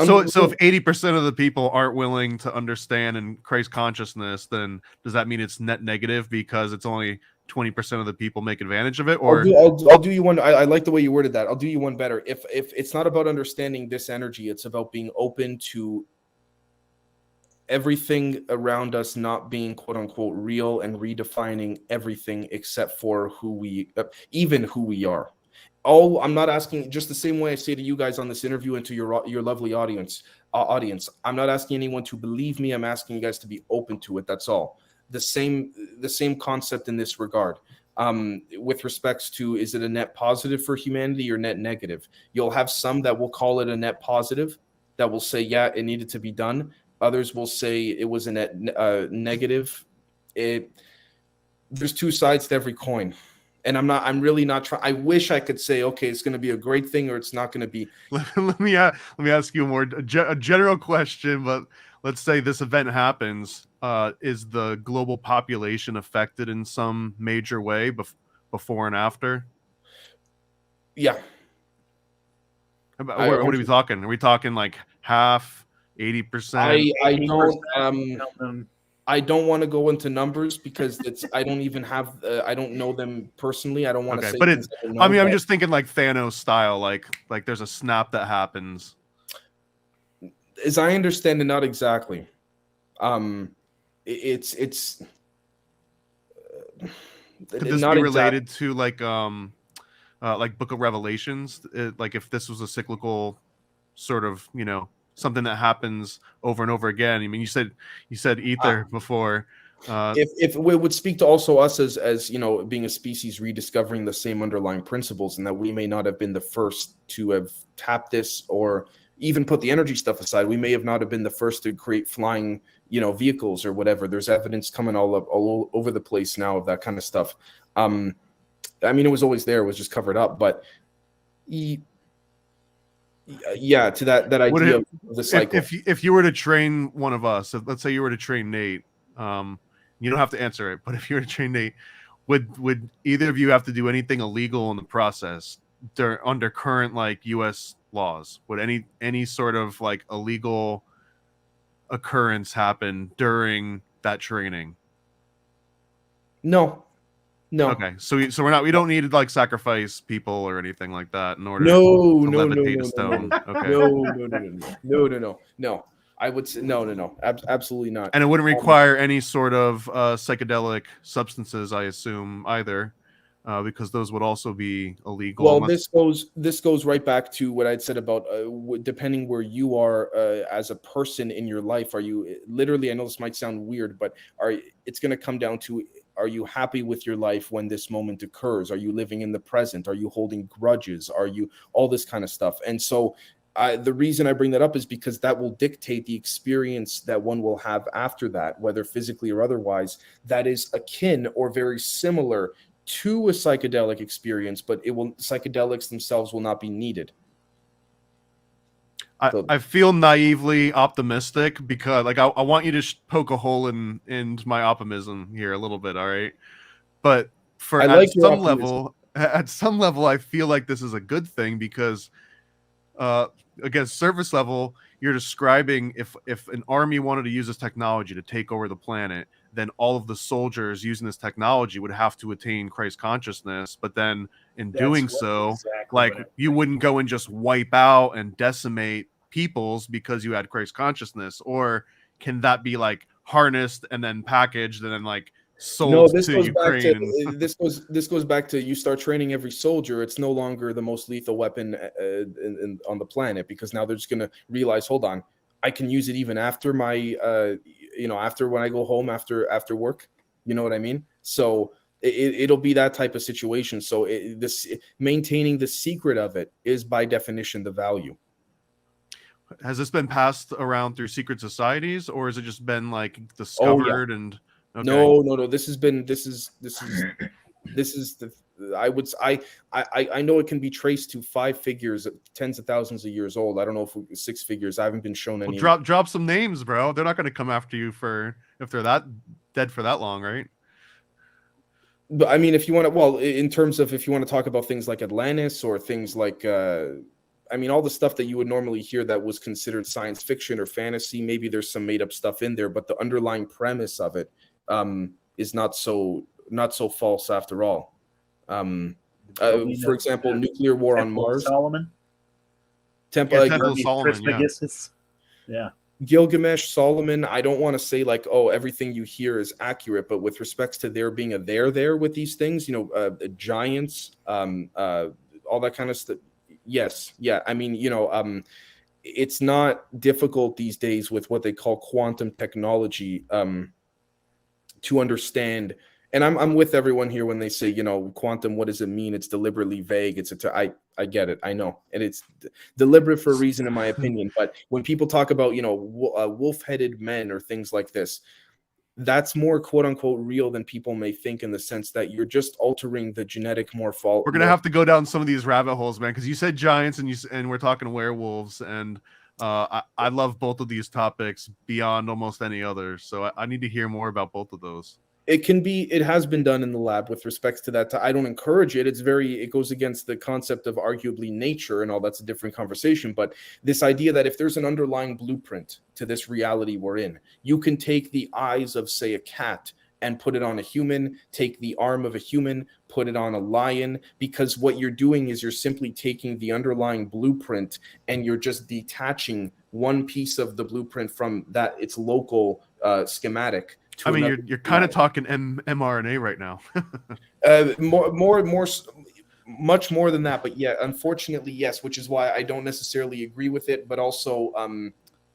So if 80% of the people aren't willing to understand and Christ consciousness, then does that mean it's net negative because it's only 20% of the people make advantage of it? Or I'll do you one. I like the way you worded that. I'll do you one better. If it's not about understanding this energy, it's about being open to everything around us not being quote unquote real and redefining everything except for who we are. I'm not asking, just the same way I say to you guys on this interview and to your lovely audience. I'm not asking anyone to believe me. I'm asking you guys to be open to it. That's all. The same concept in this regard. With respects to, is it a net positive for humanity or net negative? You'll have some that will call it a net positive, that will say, yeah, it needed to be done. Others will say it was a net negative. There's two sides to every coin. And I'm really not trying. I wish I could say, okay, it's going to be a great thing or it's not going to be. let me ask you a general question, but let's say this event happens. Is the global population affected in some major way before and after? Yeah. What are we talking? Are we talking like half, 80%? I don't want to go into numbers because I don't even have I don't know them personally. I don't want to say. But I'm just thinking like Thanos style, like there's a snap that happens. As I understand it, not exactly. It's could this be related to like Book of Revelations? Like if this was a cyclical sort of, something that happens over and over again. I mean, you said ether before. If we would speak to also us as being a species rediscovering the same underlying principles, and that we may not have been the first to have tapped this, or even put the energy stuff aside, we may have not have been the first to create flying, vehicles or whatever. There's evidence coming all over the place now of that kind of stuff. I mean, it was always there; it was just covered up, but. Yeah, to that idea of the cycle. If you were to train one of us, let's say you were to train Nate, you don't have to answer it, but if you were to train Nate, would either of you have to do anything illegal in the process under current like U.S. laws? Would any sort of like illegal occurrence happen during that training? No. Okay, so we don't need to like sacrifice people or anything like that in order to levitate a stone. Okay. No. I would say no. Absolutely not. And it wouldn't require any sort of psychedelic substances, I assume, either, because those would also be illegal. Well, this goes right back to what I'd said about depending where you are as a person in your life. Are you literally? I know this might sound weird, but it's going to come down to. Are you happy with your life when this moment occurs? Are you living in the present? Are you holding grudges? Are you all this kind of stuff? And so the reason I bring that up is because that will dictate the experience that one will have after that, whether physically or otherwise, that is akin or very similar to a psychedelic experience, but psychedelics themselves will not be needed. I feel naively optimistic because like I want you to poke a hole in my optimism here a little bit, all right? But at some level, I feel like this is a good thing because again, surface level, you're describing if an army wanted to use this technology to take over the planet, then all of the soldiers using this technology would have to attain Christ consciousness. But then in doing so, like you wouldn't go and just wipe out and decimate peoples because you had Christ consciousness, or can that be like harnessed and then packaged and then like sold to Ukraine? This goes back to you start training every soldier. It's no longer the most lethal weapon on the planet because now they're just going to realize, hold on, I can use it even after my after when I go home after work. You know what I mean? So it'll be that type of situation. So maintaining the secret of it is by definition the value. Has this been passed around through secret societies, or has it just been like discovered? And okay. No. This is the. I know it can be traced to 5 figures, tens of thousands of years old. I don't know if 6 figures. I haven't been shown any. Well, drop some names, bro. They're not going to come after you if they're that dead for that long, right? But I mean, if you want to, in terms of if you want to talk about things like Atlantis or things like. I mean, all the stuff that you would normally hear that was considered science fiction or fantasy, maybe there's some made up stuff in there, but the underlying premise of it is not so false after all. For example, nuclear war on Mars. Solomon. Temple of Solomon. Yeah. Gilgamesh, Solomon. I don't want to say like, oh, everything you hear is accurate, but with respects to there being a there with these things, giants, all that kind of stuff. Yes, yeah. I mean, it's not difficult these days with what they call quantum technology to understand. And I'm with everyone here when they say, quantum, what does it mean? It's deliberately vague. I get it. I know. And it's deliberate for a reason, in my opinion. But when people talk about, wolf-headed men or things like this, that's more quote unquote real than people may think, in the sense that you're just altering the genetic morphology. We're going to have to go down some of these rabbit holes, man, because you said giants and we're talking werewolves. And I love both of these topics beyond almost any other. So I need to hear more about both of those. It has been done in the lab with respects to that. I don't encourage it. It goes against the concept of arguably nature and all. That's a different conversation. But this idea that if there's an underlying blueprint to this reality we're in, you can take the eyes of, say, a cat and put it on a human, take the arm of a human, put it on a lion, because what you're doing is you're simply taking the underlying blueprint and you're just detaching one piece of the blueprint from its local schematic. I mean, you're kind of talking mRNA right now. Much more than that, but yeah, unfortunately, yes, which is why I don't necessarily agree with it. But also,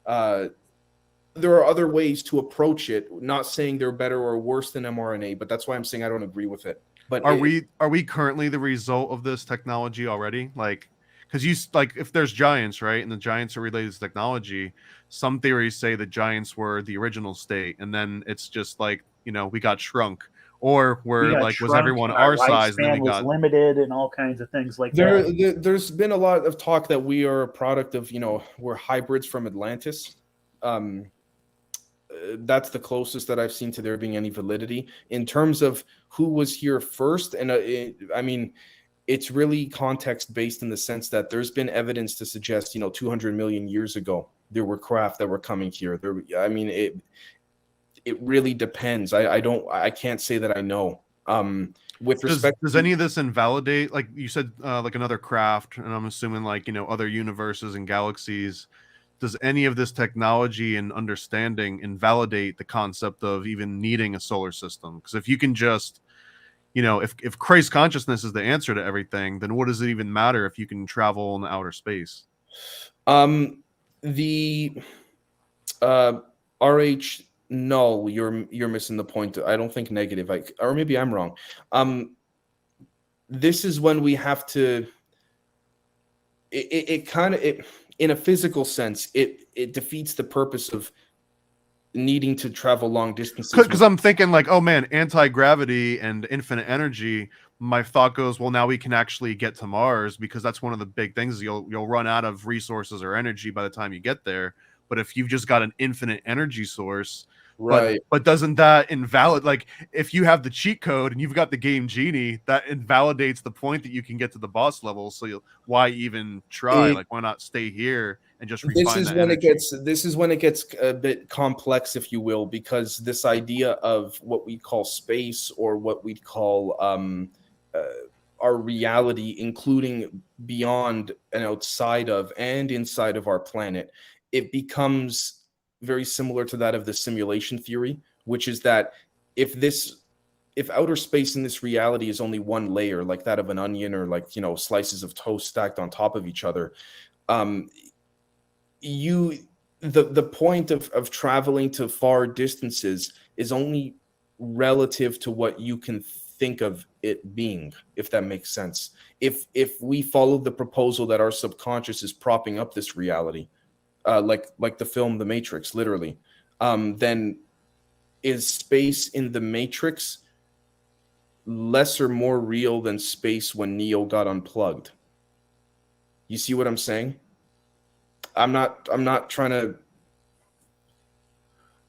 there are other ways to approach it. Not saying they're better or worse than mRNA, but that's why I'm saying I don't agree with it. But are we currently the result of this technology already? Like, because if there's giants, right, and the giants are related to technology, some theories say the giants were the original state, and then it's just like, we got shrunk, or was everyone our size, and then we got limited, and all kinds of things like that. There's been a lot of talk that we are a product of, we're hybrids from Atlantis. That's the closest that I've seen to there being any validity in terms of who was here first, and I mean, it's really context based in the sense that there's been evidence to suggest, 200 million years ago, there were craft that were coming here. It really depends. I can't say that I know. With respect, does any of this invalidate, like you said, like another craft, and I'm assuming like, other universes and galaxies, does any of this technology and understanding invalidate the concept of even needing a solar system? Because if you can just, if Christ consciousness is the answer to everything, then what does it even matter if you can travel in outer space? The RH, no, you're missing the point. I don't think negative. Or maybe I'm wrong. This is when we have to. It kind of in a physical sense, it defeats the purpose of needing to travel long distances. Because I'm thinking like, oh man, anti-gravity and infinite energy. My thought goes, well, now we can actually get to Mars, because that's one of the big things. You'll run out of resources or energy by the time you get there. But if you've just got an infinite energy source, right? But doesn't that invalidate? Like, if you have the cheat code and you've got the game genie, that invalidates the point that you can get to the boss level. So why even try? Why not stay here and just refine this is when it gets a bit complex, if you will, because this idea of what we call space, or what we call our reality, including beyond and outside of and inside of our planet, it becomes very similar to that of the simulation theory, which is that if outer space in this reality is only one layer, like that of an onion, or like, slices of toast stacked on top of each other, the point of traveling to far distances is only relative to what you can think of it being, if that makes sense. If we follow the proposal that our subconscious is propping up this reality, like the film The Matrix, literally, then is space in The Matrix less or more real than space when Neo got unplugged? You see what I'm saying? I'm not trying to.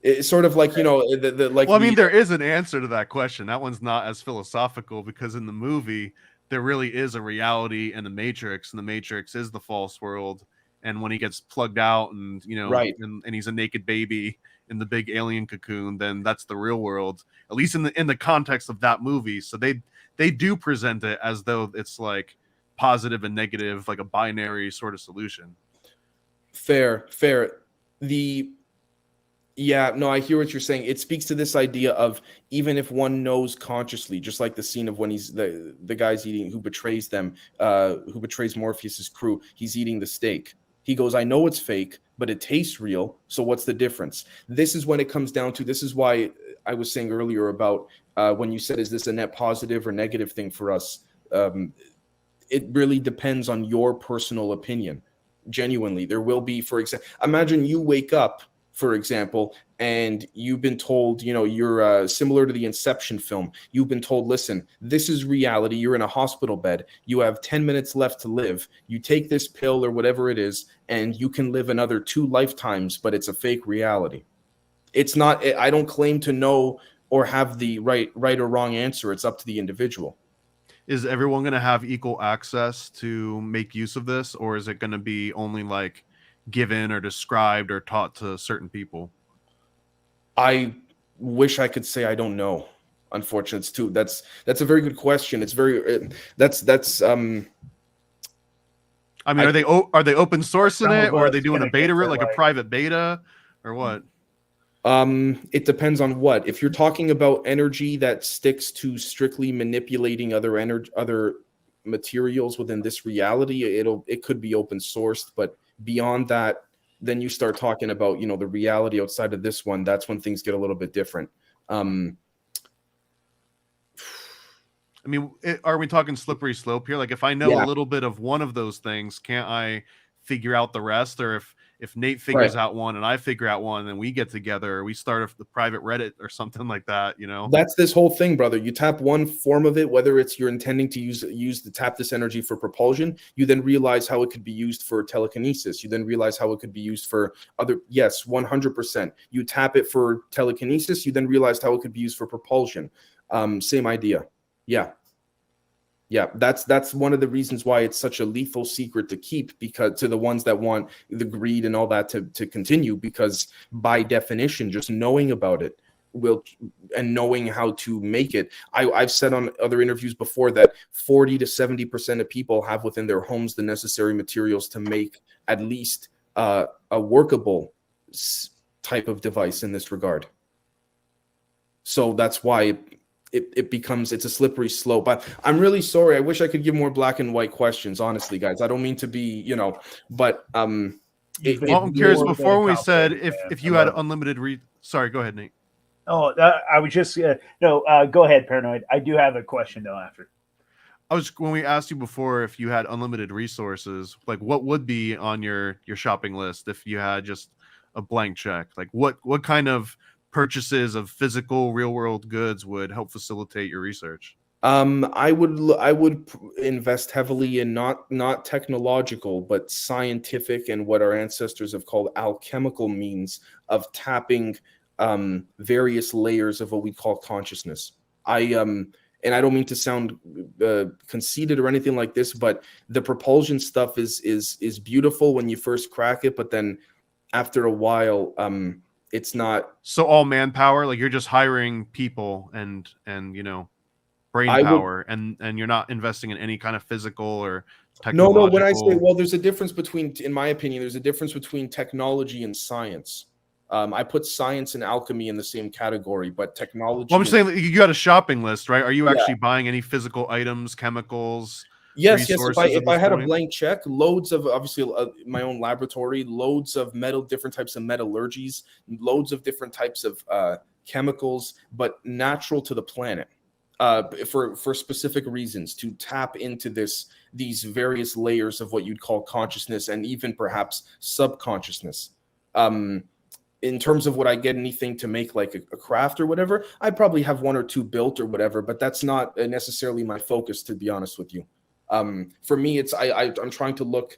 It's sort of like, Well, I mean, there is an answer to that question. That one's not as philosophical, because in the movie, there really is a reality in the Matrix, and the Matrix is the false world. And when he gets plugged out, and Right. and he's a naked baby in the big alien cocoon, then that's the real world. At least in the context of that movie. So they do present it as though it's like positive and negative, like a binary sort of solution. Fair. Yeah, no, I hear what you're saying. It speaks to this idea of even if one knows consciously, just like the scene of when he's the guy's eating, who betrays them, who betrays Morpheus's crew. He's eating the steak. He goes, I know it's fake, but it tastes real. So what's the difference? This is when it comes down to, this is why I was saying earlier about when you said, is this a net positive or negative thing for us? It really depends on your personal opinion. Genuinely, there will be, for example, imagine you wake up, for example, and you've been told, you're similar to the Inception film. You've been told, listen, this is reality. You're in a hospital bed. You have 10 minutes left to live. You take this pill or whatever it is, and you can live another 2 lifetimes, but it's a fake reality. It's not, I don't claim to know or have the right or wrong answer. It's up to the individual. Is everyone going to have equal access to make use of this, or is it going to be only like given or described or taught to certain people? I wish I could say I don't know. Unfortunately, it's too. That's a very good question. It's very that's. I mean, are they open sourcing it, or are they doing a beta, like a private beta, or what? It depends on what. If you're talking about energy that sticks to strictly manipulating other materials within this reality, it could be open sourced, but beyond that, then you start talking about, the reality outside of this one. That's when things get a little bit different. I mean, are we talking slippery slope here? Like, if I know a little bit of one of those things, can't I figure out the rest? Or if Nate figures out one and I figure out one, and we get together, or we start the private Reddit or something like that, That's this whole thing, brother. You tap one form of it, whether it's you're intending to tap this energy for propulsion, you then realize how it could be used for telekinesis. You then realize how it could be used for other, yes, 100%. You tap it for telekinesis, you then realize how it could be used for propulsion. Same idea. Yeah, that's one of the reasons why it's such a lethal secret to keep, because to the ones that want the greed and all that to continue, because by definition, just knowing about it and knowing how to make it. I've said on other interviews before that 40 to 70% of people have within their homes the necessary materials to make at least a workable type of device in this regard. So that's why it's a slippery slope. I'm really sorry. I wish I could give more black and white questions, honestly, guys. I don't mean to be, but I'm curious. Before we said if you had unlimited sorry, go ahead, Nate. Oh, I was just no. Go ahead, Paranoid. I do have a question though. After when we asked you before if you had unlimited resources, like what would be on your shopping list if you had just a blank check? Like what kind of purchases of physical real world goods would help facilitate your research? I would invest heavily in not technological, but scientific, and what our ancestors have called alchemical means of tapping various layers of what we call consciousness. And I don't mean to sound conceited or anything like this, but the propulsion stuff is beautiful when you first crack it, but then after a while, it's not. So all manpower, like you're just hiring people and brain power, and you're not investing in any kind of physical or technological. No. When I say, there's a difference between, in my opinion, there's a difference between technology and science. I put science and alchemy in the same category, but technology. Well, I'm saying you got a shopping list, right? Are you actually buying any physical items, chemicals? Yes. If I had a blank check, loads of, obviously my own laboratory, loads of different types of metallurgies, loads of different types of chemicals, but natural to the planet, for specific reasons, to tap into these various layers of what you'd call consciousness, and even perhaps subconsciousness. In terms of would I get anything to make like a craft or whatever, I'd probably have 1 or 2 built or whatever, but that's not necessarily my focus, to be honest with you. For me, it's I'm trying to look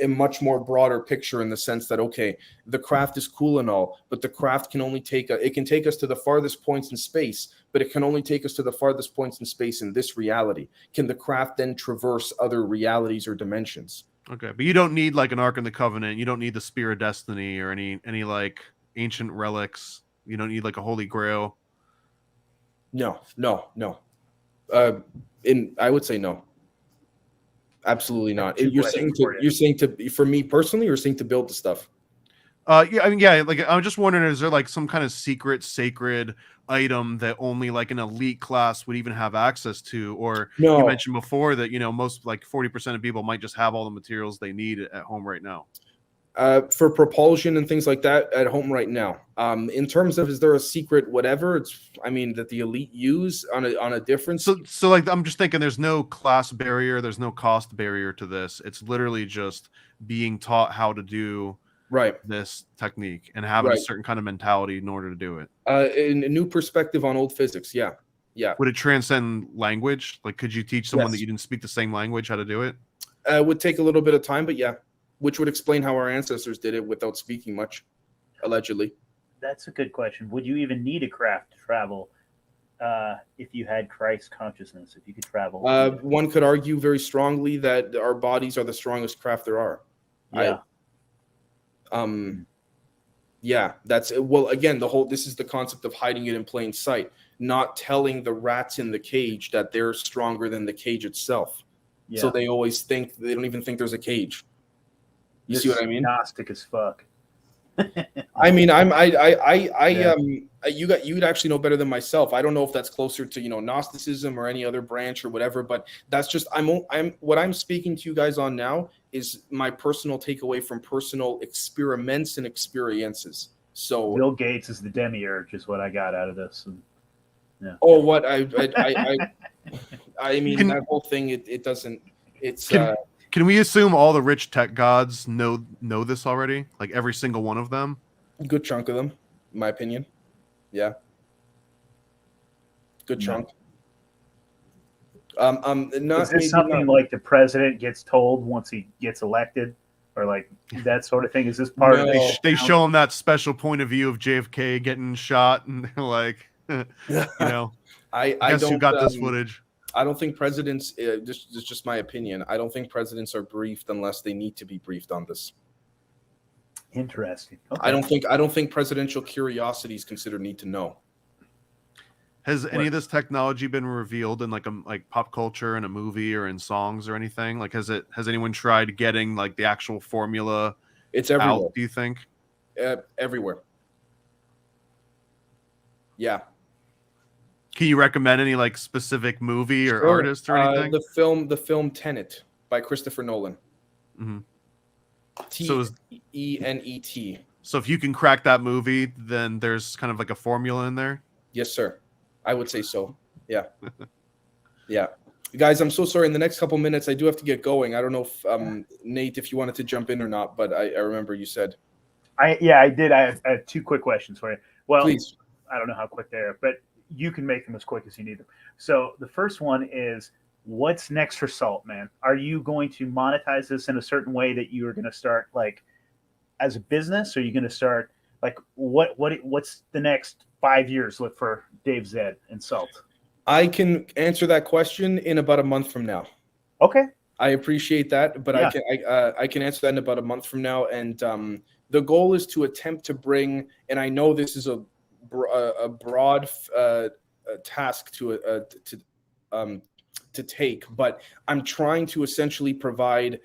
a much more broader picture in the sense that, okay, the craft is cool and all, but the craft can only take us to the farthest points in space, but it can only take us to the farthest points in space in this reality. Can the craft then traverse other realities or dimensions? Okay, but you don't need like an Ark in the Covenant. You don't need the Spear of Destiny or any like ancient relics. You don't need like a Holy Grail. No. I would say no. Absolutely not. You're saying for me personally, or saying to build the stuff? Yeah, I mean, yeah, like I'm just wondering, is there like some kind of secret, sacred item that only like an elite class would even have access to? Or No. You mentioned before that, most like 40% of people might just have all the materials they need at home right now. For propulsion and things like that at home right now. In terms of, is there a secret whatever? That the elite use on a difference. So like I'm just thinking, there's no class barrier, there's no cost barrier to this. It's literally just being taught how to do this technique and having a certain kind of mentality in order to do it. A new perspective on old physics. Yeah. Would it transcend language? Like, could you teach someone that you didn't speak the same language how to do it? It would take a little bit of time, but yeah. Which would explain how our ancestors did it without speaking much, allegedly. That's a good question. Would you even need a craft to travel if you had Christ consciousness, if you could travel? One could argue very strongly that our bodies are the strongest craft there are. Yeah. That's again, this is the concept of hiding it in plain sight, not telling the rats in the cage that they're stronger than the cage itself. Yeah. So they always think, they don't even think there's a cage. You see what I mean? Gnostic as fuck. I mean, you'd actually know better than myself. I don't know if that's closer to, Gnosticism or any other branch or whatever, but that's just, what I'm speaking to you guys on now is my personal takeaway from personal experiments and experiences. So Bill Gates is the demiurge is what I got out of this. And, yeah. Oh, what I mean, that whole thing, it doesn't, it's, can we assume all the rich tech gods know this already? Like every single one of them? A good chunk of them, in my opinion. Yeah. Good chunk. Is this something like the president gets told once he gets elected? Or like that sort of thing? Is this part of it? They show him that special point of view of JFK getting shot and they're like, I guess you got this footage. I don't think presidents, this is just my opinion, I don't think presidents are briefed unless they need to be briefed on this. Interesting. Okay. I don't think presidential curiosity is considered need to know. Has any of this technology been revealed in like pop culture, in a movie or in songs or anything? Like has anyone tried getting like the actual formula? It's everywhere. Out, do you think? Everywhere. Yeah. Can you recommend any like specific movie or artist or anything? The film Tenet by Christopher Nolan. Mm-hmm. Tenet. So if you can crack that movie, then there's kind of like a formula in there? Yes, sir. I would say so. Yeah. Yeah. Guys, I'm so sorry. In the next couple minutes, I do have to get going. I don't know if Nate, if you wanted to jump in or not, but I remember you said. I did. I have two quick questions for you. Well, please. I don't know how quick they are, but you can make them as quick as you need them. So the first one is, what's next for Salt, man? Are you going to monetize this in a certain way that you are going to start like as a business? Or are you going to start like what's the next 5 years look for Dave Zed and Salt? I can answer that question in about a month from now. Okay. I appreciate that, but yeah. I can answer that in about a month from now. And the goal is to attempt to bring, and I know this is a broad task to take, but I'm trying to essentially provide,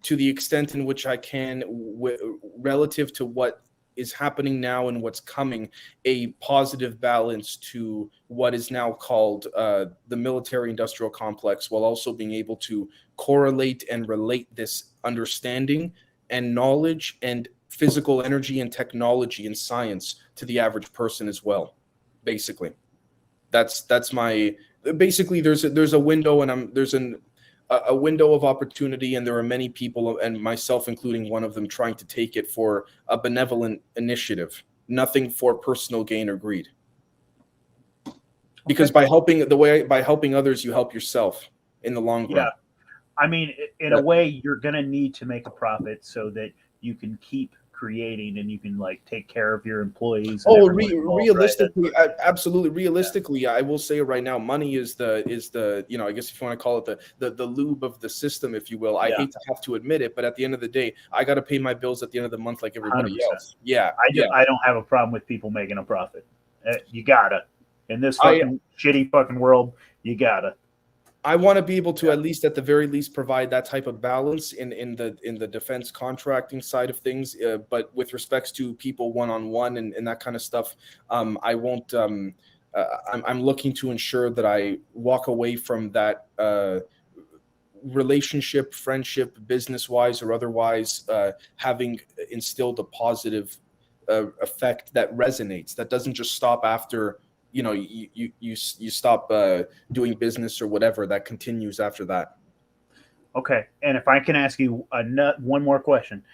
to the extent in which I can, relative to what is happening now and what's coming, a positive balance to what is now called the military-industrial complex, while also being able to correlate and relate this understanding and knowledge and physical energy and technology and science to the average person as well. Basically, that's my. Basically, there's a window, and there's a window of opportunity, and there are many people, and myself including one of them, trying to take it for a benevolent initiative, nothing for personal gain or greed. Because by helping others, you help yourself in the long run. I mean, in a way, you're gonna need to make a profit so that you can keep creating and you can like take care of your employees and everyone involved, realistically, right? absolutely. Realistically, I will say right now, money is the I guess if you want to call it the lube of the system, if you will. I hate to have to admit it, but at the end of the day, I got to pay my bills at the end of the month like everybody 100%. else. Yeah, I don't have a problem with people making a profit. You gotta in this fucking shitty fucking world. You gotta. I want to be able to at least, at the very least, provide that type of balance in the defense contracting side of things. But with respects to people one-on-one and that kind of stuff, I won't. I'm looking to ensure that I walk away from that relationship, friendship, business-wise or otherwise, having instilled a positive effect that resonates. That doesn't just stop after you stop doing business or whatever. That continues after that. Okay, and if I can ask you one more question,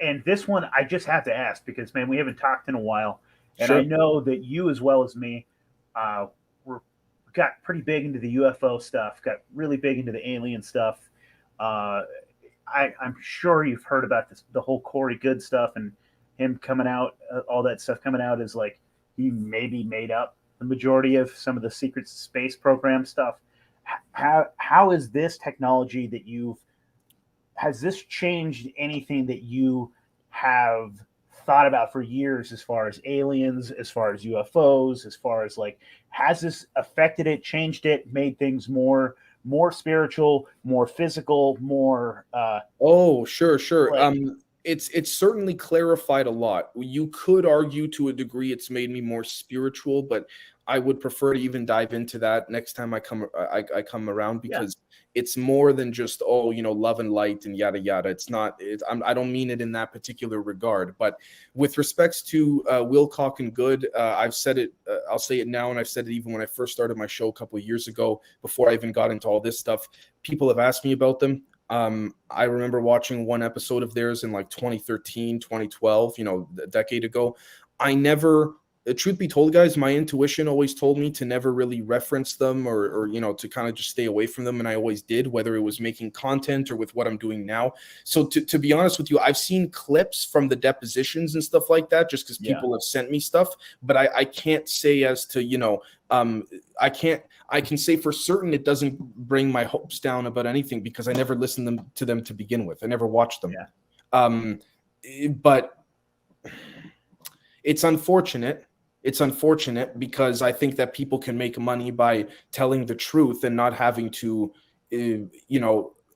and this one I just have to ask because man, we haven't talked in a while, and Sure. I know that you as well as me, got pretty big into the UFO stuff, got really big into the alien stuff. I'm sure you've heard about the whole Corey Good stuff and him coming out, all that stuff coming out is like he maybe made up the majority of some of the secret space program stuff. How is this technology that has this changed anything that you have thought about for years as far as aliens, as far as UFOs, as far as like, has this affected it, changed it, made things more spiritual, more physical, more Sure. like, It's certainly clarified a lot. You could argue to a degree it's made me more spiritual, but I would prefer to even dive into that next time I come around, because it's more than just love and light and yada yada. It's not. I don't mean it in that particular regard. But with respects to Wilcock and Good, I've said it. I'll say it now, and I've said it even when I first started my show a couple of years ago, before I even got into all this stuff. People have asked me about them. I remember watching one episode of theirs in like 2013, 2012, a decade ago. I never, truth be told, guys, my intuition always told me to never really reference them or to kind of just stay away from them. And I always did, whether it was making content or with what I'm doing now. So to be honest with you, I've seen clips from the depositions and stuff like that, just because people have sent me stuff, but I can't say as to, I can say for certain it doesn't bring my hopes down about anything, because I never listened to them to begin with. I never watched them. But it's unfortunate. It's unfortunate because I think that people can make money by telling the truth and not having to,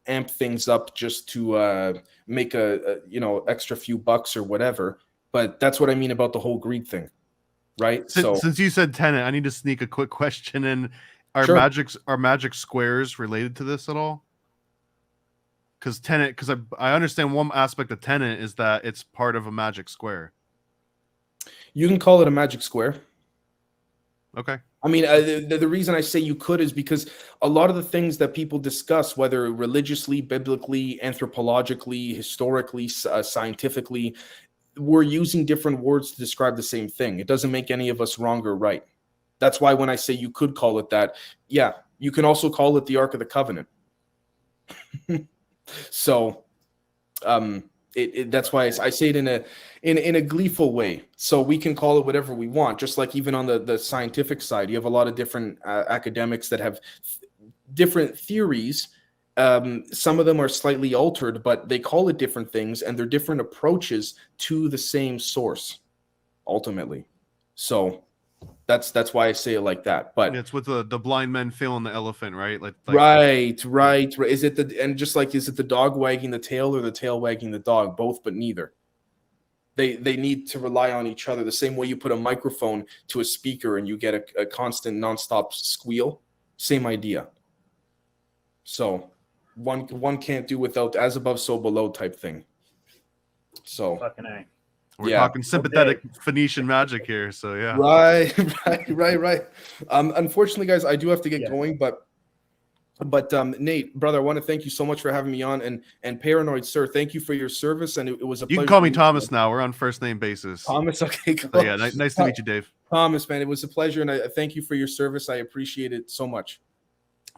amp things up just to make a extra few bucks or whatever. But that's what I mean about the whole greed thing, right? Since you said Tenet, I need to sneak a quick question in. Are magic squares related to this at all? Because I understand one aspect of Tenet is that it's part of a magic square. You can call it a magic square. Okay. I mean, the reason I say you could is because a lot of the things that people discuss, whether religiously, biblically, anthropologically, historically, scientifically, we're using different words to describe the same thing. It doesn't make any of us wrong or right. That's why when I say you could call it that, you can also call it the Ark of the Covenant. So, that's why I say it in a gleeful way. So we can call it whatever we want. Just like even on the scientific side, you have a lot of different academics that have different theories. Some of them are slightly altered, but they call it different things, and they're different approaches to the same source, ultimately. So that's why I say it like that. But it's with the blind men feeling the elephant, right? Right. Is it the dog wagging the tail or the tail wagging the dog? Both, but neither. They need to rely on each other. The same way you put a microphone to a speaker and you get a constant nonstop squeal. Same idea. So one can't do without, as above, so below type thing. So fucking A. We're talking sympathetic Phoenician magic here, so yeah. Right. Unfortunately, guys, I do have to get going, but Nate, brother, I want to thank you so much for having me on, and Paranoid Sir, thank you for your service, and it was a pleasure. You can call me Thomas now. We're on first name basis. Thomas, okay, cool. So yeah, nice to meet you, Dave. Thomas, man, it was a pleasure, and I thank you for your service. I appreciate it so much.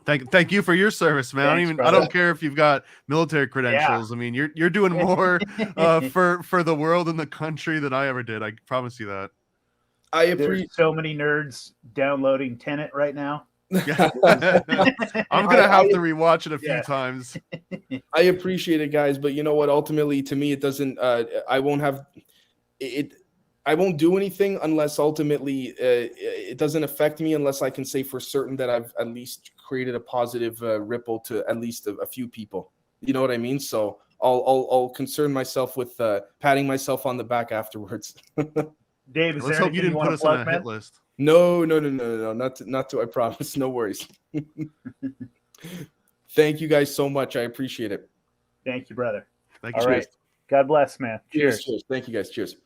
Thank you for your service, man. Thanks, I don't care if you've got military credentials. I mean, you're doing more for the world and the country than I ever did. I promise you that. There's so many nerds downloading Tenet right now. Yeah. I'm gonna have to rewatch it a few times. I appreciate it, guys, but you know what? Ultimately, to me, it doesn't. I won't have it. I won't do anything unless ultimately it doesn't affect me, unless I can say for certain that I've at least created a positive ripple to at least a few people. You know what I mean? So I'll concern myself with patting myself on the back afterwards. Dave, let's hope you didn't put us on a hit list. No, not to. I promise. No worries. Thank you guys so much. I appreciate it. Thank you, brother. Thank you. All right. God bless, man. Cheers. Cheers. Thank you, guys. Cheers.